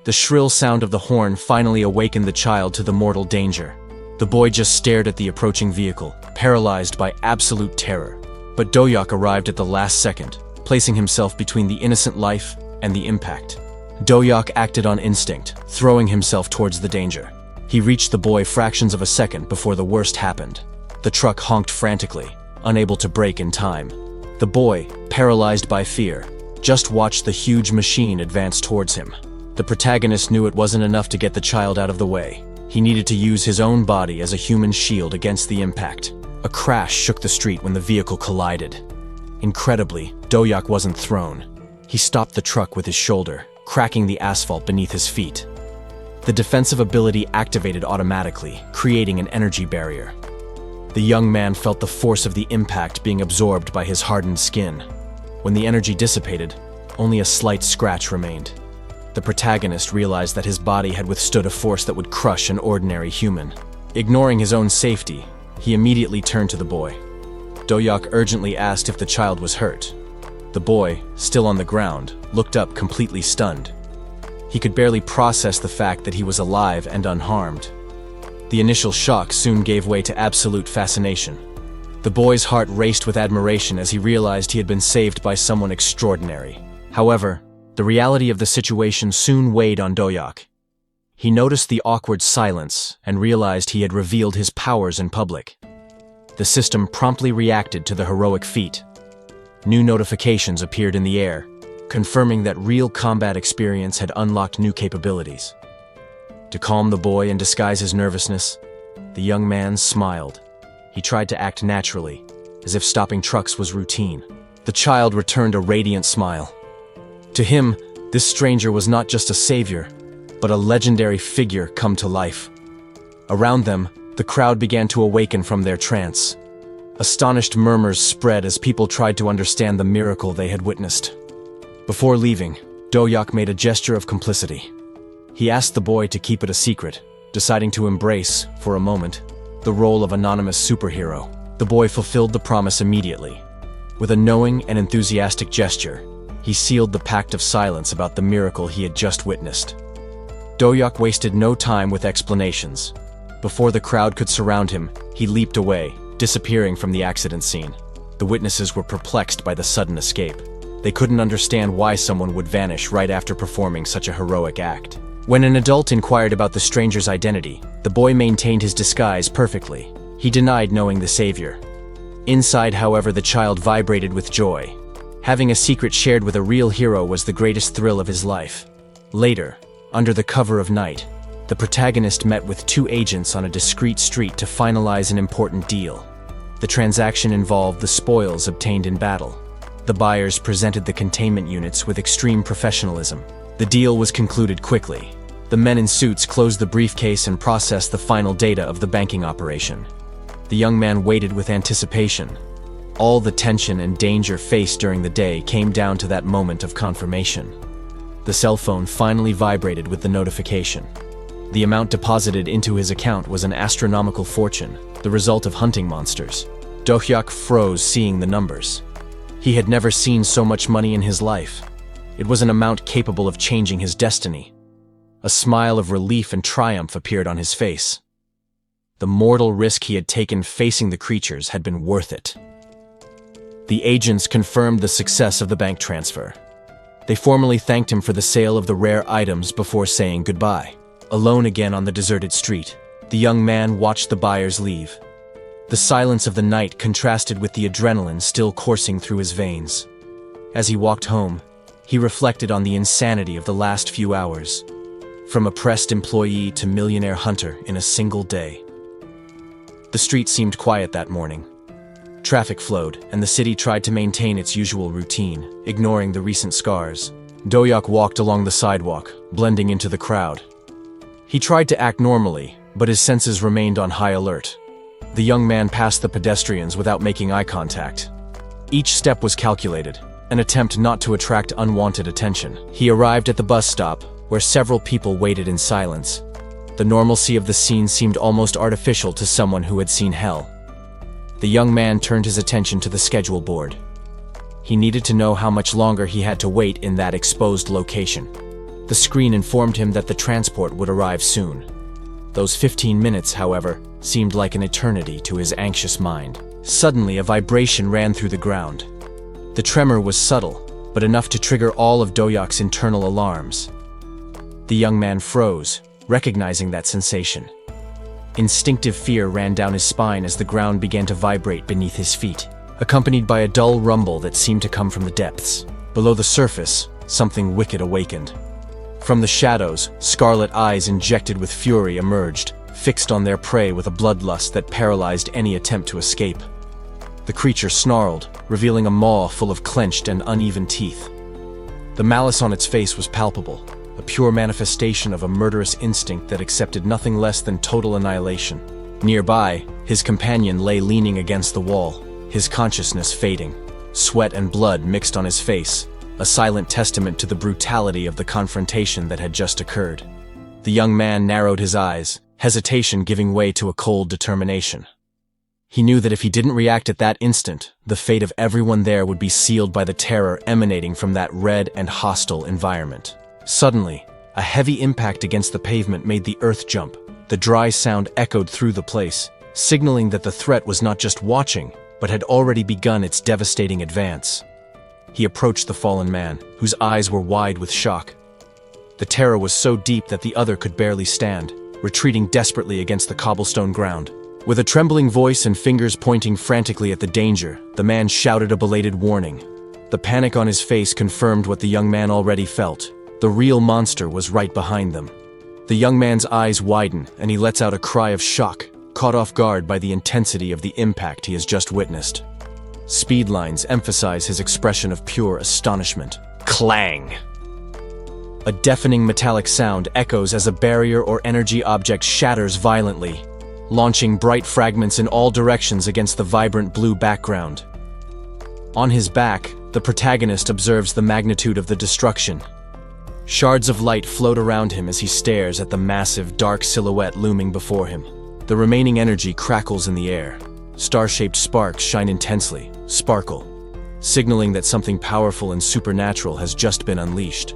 The shrill sound of the horn finally awakened the child to the mortal danger. The boy just stared at the approaching vehicle, paralyzed by absolute terror. But Doyak arrived at the last second, placing himself between the innocent life and the impact. Doyak acted on instinct, throwing himself towards the danger. He reached the boy fractions of a second before the worst happened. The truck honked frantically, unable to brake in time. The boy, paralyzed by fear, just watched the huge machine advance towards him. The protagonist knew it wasn't enough to get the child out of the way. He needed to use his own body as a human shield against the impact. A crash shook the street when the vehicle collided. Incredibly, Do-hyuk wasn't thrown. He stopped the truck with his shoulder, cracking the asphalt beneath his feet. The defensive ability activated automatically, creating an energy barrier. The young man felt the force of the impact being absorbed by his hardened skin. When the energy dissipated, only a slight scratch remained. The protagonist realized that his body had withstood a force that would crush an ordinary human. Ignoring his own safety, he immediately turned to the boy. Do-hyuk urgently asked if the child was hurt. The boy, still on the ground, looked up completely stunned. He could barely process the fact that he was alive and unharmed. The initial shock soon gave way to absolute fascination. The boy's heart raced with admiration as he realized he had been saved by someone extraordinary. However, the reality of the situation soon weighed on Do-hyuk. He noticed the awkward silence and realized he had revealed his powers in public. The system promptly reacted to the heroic feat. New notifications appeared in the air, confirming that real combat experience had unlocked new capabilities. To calm the boy and disguise his nervousness, the young man smiled. He tried to act naturally, as if stopping trucks was routine. The child returned a radiant smile. To him, this stranger was not just a savior, but a legendary figure come to life. Around them, the crowd began to awaken from their trance. Astonished murmurs spread as people tried to understand the miracle they had witnessed. Before leaving, Do-hyuk made a gesture of complicity. He asked the boy to keep it a secret, deciding to embrace, for a moment, the role of anonymous superhero. The boy fulfilled the promise immediately. With a knowing and enthusiastic gesture, he sealed the pact of silence about the miracle he had just witnessed. Do-hyuk wasted no time with explanations. Before the crowd could surround him, he leaped away, disappearing from the accident scene. The witnesses were perplexed by the sudden escape. They couldn't understand why someone would vanish right after performing such a heroic act. When an adult inquired about the stranger's identity, the boy maintained his disguise perfectly. He denied knowing the savior. Inside, however, the child vibrated with joy. Having a secret shared with a real hero was the greatest thrill of his life. Later, under the cover of night, the protagonist met with two agents on a discreet street to finalize an important deal. The transaction involved the spoils obtained in battle. The buyers presented the containment units with extreme professionalism. The deal was concluded quickly. The men in suits closed the briefcase and processed the final data of the banking operation. The young man waited with anticipation. All the tension and danger faced during the day came down to that moment of confirmation. The cell phone finally vibrated with the notification. The amount deposited into his account was an astronomical fortune, the result of hunting monsters. Do-hyuk froze seeing the numbers. He had never seen so much money in his life. It was an amount capable of changing his destiny. A smile of relief and triumph appeared on his face. The mortal risk he had taken facing the creatures had been worth it. The agents confirmed the success of the bank transfer. They formally thanked him for the sale of the rare items before saying goodbye. Alone again on the deserted street, the young man watched the buyers leave. The silence of the night contrasted with the adrenaline still coursing through his veins. As he walked home, he reflected on the insanity of the last few hours. From oppressed employee to millionaire hunter in a single day. The street seemed quiet that morning. Traffic flowed, and the city tried to maintain its usual routine, ignoring the recent scars. Do-hyuk walked along the sidewalk, blending into the crowd. He tried to act normally, but his senses remained on high alert. The young man passed the pedestrians without making eye contact. Each step was calculated, an attempt not to attract unwanted attention. He arrived at the bus stop, where several people waited in silence. The normalcy of the scene seemed almost artificial to someone who had seen hell. The young man turned his attention to the schedule board. He needed to know how much longer he had to wait in that exposed location. The screen informed him that the transport would arrive soon. Those 15 minutes, however, seemed like an eternity to his anxious mind. Suddenly, a vibration ran through the ground. The tremor was subtle, but enough to trigger all of Do-hyuk's internal alarms. The young man froze, recognizing that sensation. Instinctive fear ran down his spine as the ground began to vibrate beneath his feet, accompanied by a dull rumble that seemed to come from the depths. Below the surface, something wicked awakened. From the shadows, scarlet eyes injected with fury emerged, fixed on their prey with a bloodlust that paralyzed any attempt to escape. The creature snarled, revealing a maw full of clenched and uneven teeth. The malice on its face was palpable, a pure manifestation of a murderous instinct that accepted nothing less than total annihilation. Nearby, his companion lay leaning against the wall, his consciousness fading. Sweat and blood mixed on his face, a silent testament to the brutality of the confrontation that had just occurred. The young man narrowed his eyes, hesitation giving way to a cold determination. He knew that if he didn't react at that instant, the fate of everyone there would be sealed by the terror emanating from that red and hostile environment. Suddenly, a heavy impact against the pavement made the earth jump. The dry sound echoed through the place, signaling that the threat was not just watching, but had already begun its devastating advance. He approached the fallen man, whose eyes were wide with shock. The terror was so deep that the other could barely stand, retreating desperately against the cobblestone ground. With a trembling voice and fingers pointing frantically at the danger, the man shouted a belated warning. The panic on his face confirmed what the young man already felt. The real monster was right behind them. The young man's eyes widen, and he lets out a cry of shock, caught off guard by the intensity of the impact he has just witnessed. Speed lines emphasize his expression of pure astonishment. Clang! A deafening metallic sound echoes as a barrier or energy object shatters violently, launching bright fragments in all directions against the vibrant blue background. On his back, the protagonist observes the magnitude of the destruction. Shards of light float around him as he stares at the massive, dark silhouette looming before him. The remaining energy crackles in the air. Star-shaped sparks shine intensely, sparkle, signaling that something powerful and supernatural has just been unleashed.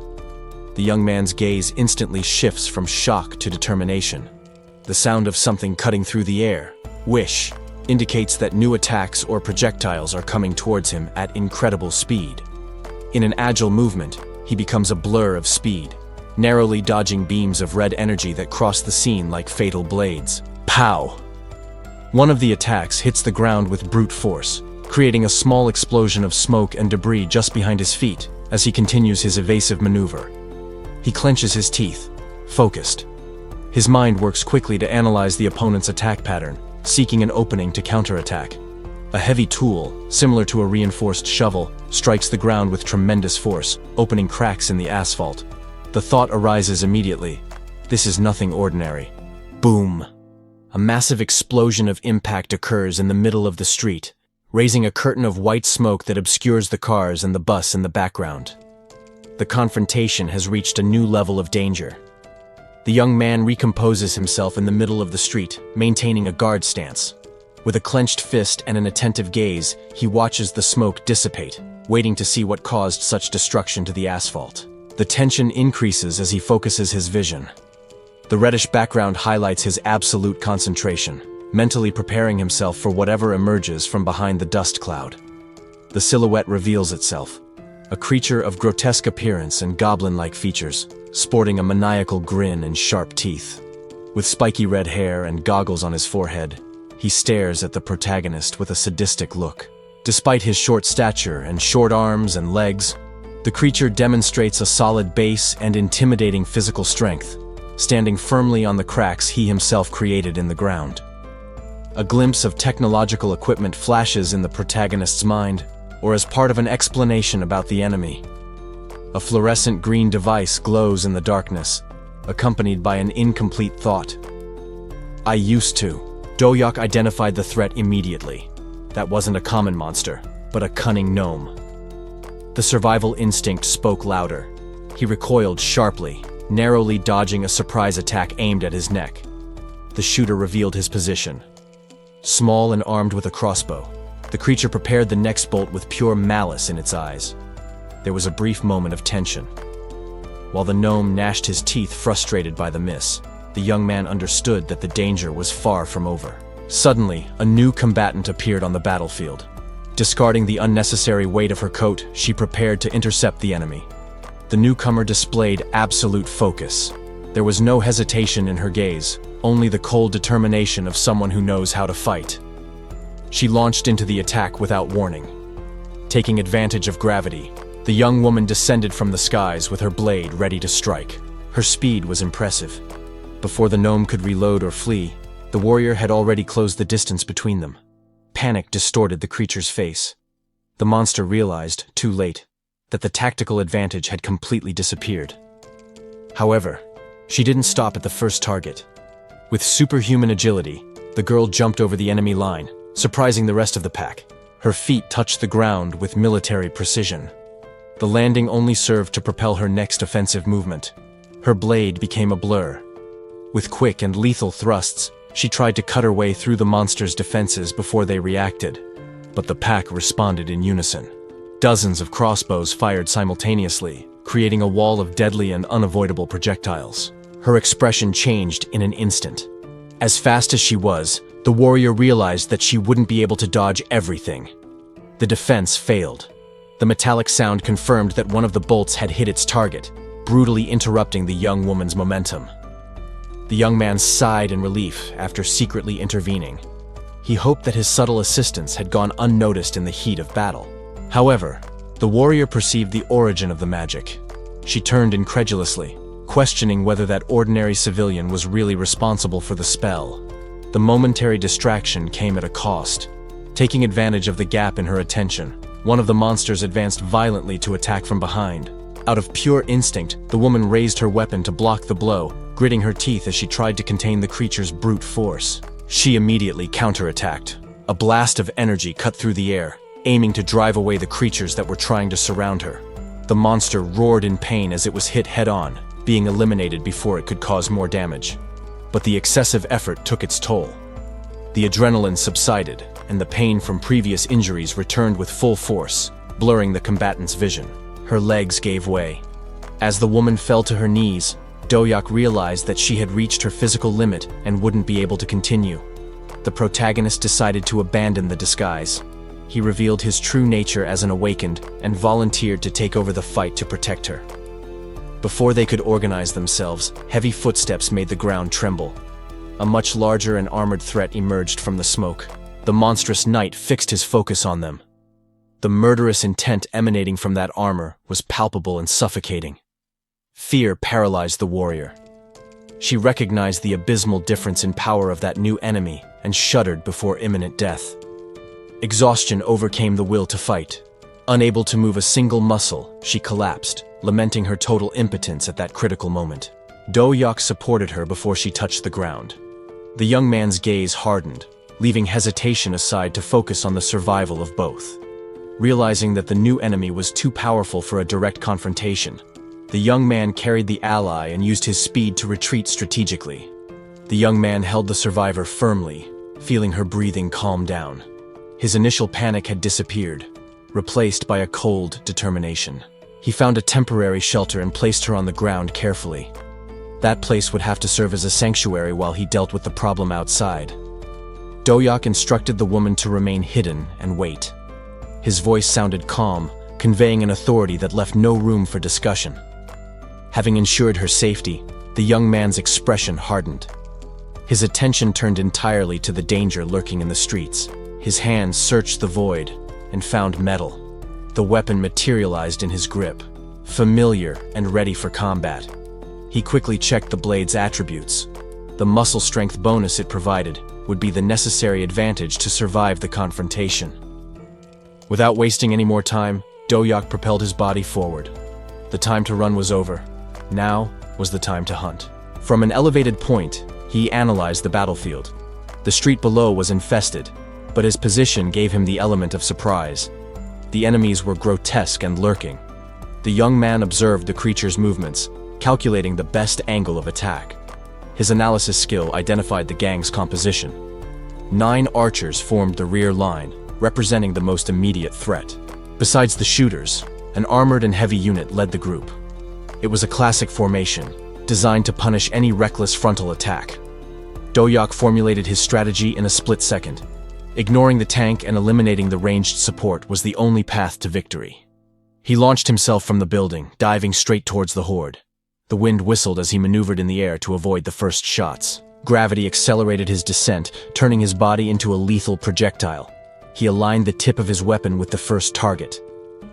The young man's gaze instantly shifts from shock to determination. The sound of something cutting through the air, whish, indicates that new attacks or projectiles are coming towards him at incredible speed. In an agile movement, he becomes a blur of speed, narrowly dodging beams of red energy that cross the scene like fatal blades. Pow! One of the attacks hits the ground with brute force, creating a small explosion of smoke and debris just behind his feet as he continues his evasive maneuver. He clenches his teeth, focused. His mind works quickly to analyze the opponent's attack pattern, seeking an opening to counterattack. A heavy tool, similar to a reinforced shovel, strikes the ground with tremendous force, opening cracks in the asphalt. The thought arises immediately. This is nothing ordinary. Boom! A massive explosion of impact occurs in the middle of the street, raising a curtain of white smoke that obscures the cars and the bus in the background. The confrontation has reached a new level of danger. The young man recomposes himself in the middle of the street, maintaining a guard stance. With a clenched fist and an attentive gaze, he watches the smoke dissipate, waiting to see what caused such destruction to the asphalt. The tension increases as he focuses his vision. The reddish background highlights his absolute concentration, mentally preparing himself for whatever emerges from behind the dust cloud. The silhouette reveals itself, a creature of grotesque appearance and goblin-like features, sporting a maniacal grin and sharp teeth. With spiky red hair and goggles on his forehead, he stares at the protagonist with a sadistic look. Despite his short stature and short arms and legs, the creature demonstrates a solid base and intimidating physical strength, standing firmly on the cracks he himself created in the ground. A glimpse of technological equipment flashes in the protagonist's mind, or as part of an explanation about the enemy. A fluorescent green device glows in the darkness, accompanied by an incomplete thought. I used to. Doyak identified the threat immediately. That wasn't a common monster, but a cunning gnome. The survival instinct spoke louder. He recoiled sharply, narrowly dodging a surprise attack aimed at his neck. The shooter revealed his position. Small and armed with a crossbow, the creature prepared the next bolt with pure malice in its eyes. There was a brief moment of tension. While the gnome gnashed his teeth, frustrated by the miss, the young man understood that the danger was far from over. Suddenly, a new combatant appeared on the battlefield. Discarding the unnecessary weight of her coat, she prepared to intercept the enemy. The newcomer displayed absolute focus. There was no hesitation in her gaze, only the cold determination of someone who knows how to fight. She launched into the attack without warning. Taking advantage of gravity, the young woman descended from the skies with her blade ready to strike. Her speed was impressive. Before the gnome could reload or flee, the warrior had already closed the distance between them. Panic distorted the creature's face. The monster realized, too late, that the tactical advantage had completely disappeared. However, she didn't stop at the first target. With superhuman agility, the girl jumped over the enemy line, surprising the rest of the pack. Her feet touched the ground with military precision. The landing only served to propel her next offensive movement. Her blade became a blur. With quick and lethal thrusts, she tried to cut her way through the monster's defenses before they reacted. But the pack responded in unison. Dozens of crossbows fired simultaneously, creating a wall of deadly and unavoidable projectiles. Her expression changed in an instant. As fast as she was, the warrior realized that she wouldn't be able to dodge everything. The defense failed. The metallic sound confirmed that one of the bolts had hit its target, brutally interrupting the young woman's momentum. The young man sighed in relief after secretly intervening. He hoped that his subtle assistance had gone unnoticed in the heat of battle. However, the warrior perceived the origin of the magic. She turned incredulously, questioning whether that ordinary civilian was really responsible for the spell. The momentary distraction came at a cost. Taking advantage of the gap in her attention, one of the monsters advanced violently to attack from behind. Out of pure instinct, the woman raised her weapon to block the blow, gritting her teeth as she tried to contain the creature's brute force. She immediately counterattacked. A blast of energy cut through the air, aiming to drive away the creatures that were trying to surround her. The monster roared in pain as it was hit head-on, being eliminated before it could cause more damage. But the excessive effort took its toll. The adrenaline subsided, and the pain from previous injuries returned with full force, blurring the combatant's vision. Her legs gave way. As the woman fell to her knees, Doyak realized that she had reached her physical limit and wouldn't be able to continue. The protagonist decided to abandon the disguise. He revealed his true nature as an awakened and volunteered to take over the fight to protect her. Before they could organize themselves, heavy footsteps made the ground tremble. A much larger and armored threat emerged from the smoke. The monstrous knight fixed his focus on them. The murderous intent emanating from that armor was palpable and suffocating. Fear paralyzed the warrior. She recognized the abysmal difference in power of that new enemy and shuddered before imminent death. Exhaustion overcame the will to fight. Unable to move a single muscle, she collapsed, lamenting her total impotence at that critical moment. Doyak supported her before she touched the ground. The young man's gaze hardened, leaving hesitation aside to focus on the survival of both. Realizing that the new enemy was too powerful for a direct confrontation, the young man carried the ally and used his speed to retreat strategically. The young man held the survivor firmly, feeling her breathing calm down. His initial panic had disappeared, replaced by a cold determination. He found a temporary shelter and placed her on the ground carefully. That place would have to serve as a sanctuary while he dealt with the problem outside. Doyak instructed the woman to remain hidden and wait. His voice sounded calm, conveying an authority that left no room for discussion. Having ensured her safety, the young man's expression hardened. His attention turned entirely to the danger lurking in the streets. His hands searched the void and found metal. The weapon materialized in his grip, familiar and ready for combat. He quickly checked the blade's attributes. The muscle strength bonus it provided would be the necessary advantage to survive the confrontation. Without wasting any more time, Doyak propelled his body forward. The time to run was over. Now was the time to hunt. From an elevated point, he analyzed the battlefield. The street below was infested, but his position gave him the element of surprise. The enemies were grotesque and lurking. The young man observed the creature's movements, calculating the best angle of attack. His analysis skill identified the gang's composition. 9 archers formed the rear line, representing the most immediate threat. Besides the shooters, an armored and heavy unit led the group. It was a classic formation, designed to punish any reckless frontal attack. Doyak formulated his strategy in a split second. Ignoring the tank and eliminating the ranged support was the only path to victory. He launched himself from the building, diving straight towards the horde. The wind whistled as he maneuvered in the air to avoid the first shots. Gravity accelerated his descent, turning his body into a lethal projectile. He aligned the tip of his weapon with the first target.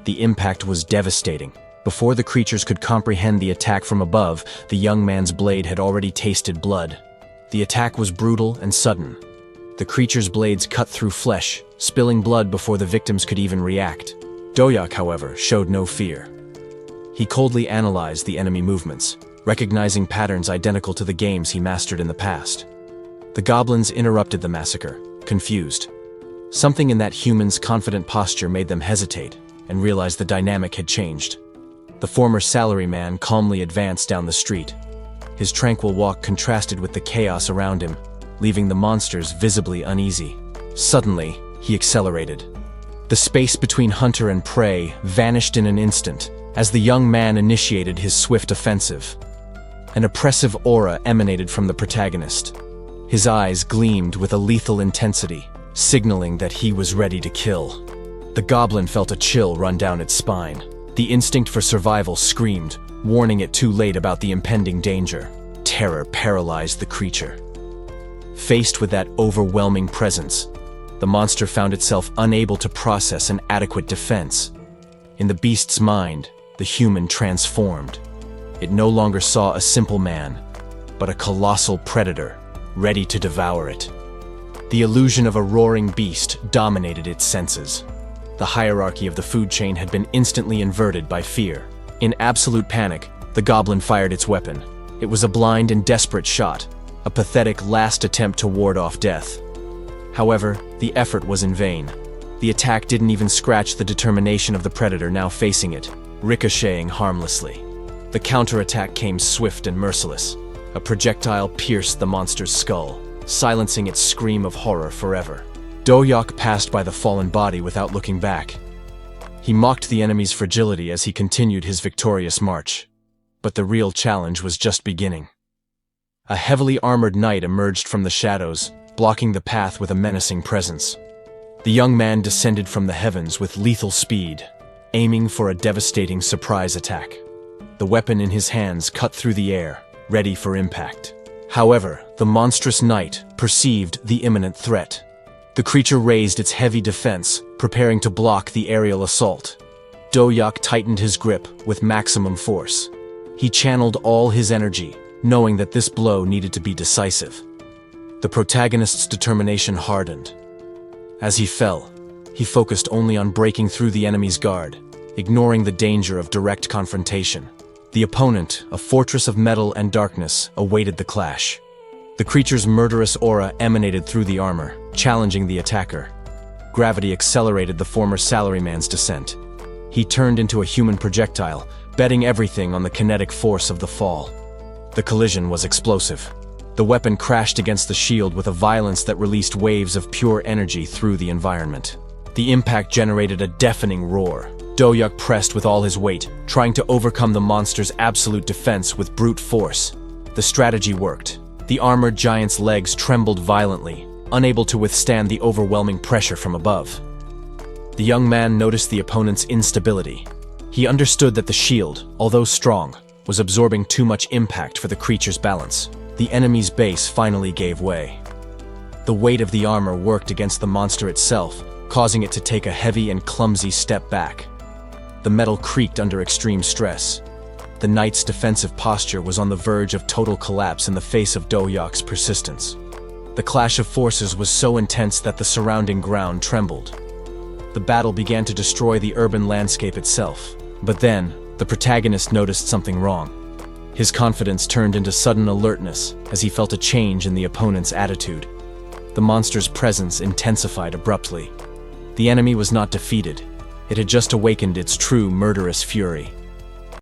The impact was devastating, Before the creatures could comprehend the attack from above, the young man's blade had already tasted blood. The attack was brutal and sudden. The creature's blades cut through flesh, spilling blood before the victims could even react. Doyak, however, showed no fear. He coldly analyzed the enemy movements, recognizing patterns identical to the games he mastered in the past. The goblins interrupted the massacre, confused. Something in that human's confident posture made them hesitate and realize the dynamic had changed. The former salaryman calmly advanced down the street. His tranquil walk contrasted with the chaos around him, leaving the monsters visibly uneasy. Suddenly, he accelerated. The space between hunter and prey vanished in an instant as the young man initiated his swift offensive. An oppressive aura emanated from the protagonist. His eyes gleamed with a lethal intensity, signaling that he was ready to kill. The goblin felt a chill run down its spine. The instinct for survival screamed, warning it too late about the impending danger. Terror paralyzed the creature. Faced with that overwhelming presence, the monster found itself unable to process an adequate defense. In the beast's mind, the human transformed. It no longer saw a simple man, but a colossal predator, ready to devour it. The illusion of a roaring beast dominated its senses. The hierarchy of the food chain had been instantly inverted by fear. In absolute panic, the goblin fired its weapon. It was a blind and desperate shot, a pathetic last attempt to ward off death. However, the effort was in vain. The attack didn't even scratch the determination of the predator now facing it, ricocheting harmlessly. The counterattack came swift and merciless. A projectile pierced the monster's skull, silencing its scream of horror forever. Doyak passed by the fallen body without looking back. He mocked the enemy's fragility as he continued his victorious march. But the real challenge was just beginning. A heavily armored knight emerged from the shadows, blocking the path with a menacing presence. The young man descended from the heavens with lethal speed, aiming for a devastating surprise attack. The weapon in his hands cut through the air, ready for impact. However, the monstrous knight perceived the imminent threat. The creature raised its heavy defense, preparing to block the aerial assault. Doyak tightened his grip with maximum force. He channeled all his energy, knowing that this blow needed to be decisive. The protagonist's determination hardened. As he fell, he focused only on breaking through the enemy's guard, ignoring the danger of direct confrontation. The opponent, a fortress of metal and darkness, awaited the clash. The creature's murderous aura emanated through the armor, challenging the attacker. Gravity accelerated the former salaryman's descent. He turned into a human projectile, betting everything on the kinetic force of the fall. The collision was explosive. The weapon crashed against the shield with a violence that released waves of pure energy through the environment. The impact generated a deafening roar. Doyak pressed with all his weight, trying to overcome the monster's absolute defense with brute force. The strategy worked. The armored giant's legs trembled violently, unable to withstand the overwhelming pressure from above. The young man noticed the opponent's instability. He understood that the shield, although strong, was absorbing too much impact for the creature's balance. The enemy's base finally gave way. The weight of the armor worked against the monster itself, causing it to take a heavy and clumsy step back. The metal creaked under extreme stress. The knight's defensive posture was on the verge of total collapse in the face of Doyak's persistence. The clash of forces was so intense that the surrounding ground trembled. The battle began to destroy the urban landscape itself. But then, the protagonist noticed something wrong. His confidence turned into sudden alertness as he felt a change in the opponent's attitude. The monster's presence intensified abruptly. The enemy was not defeated. It had just awakened its true murderous fury.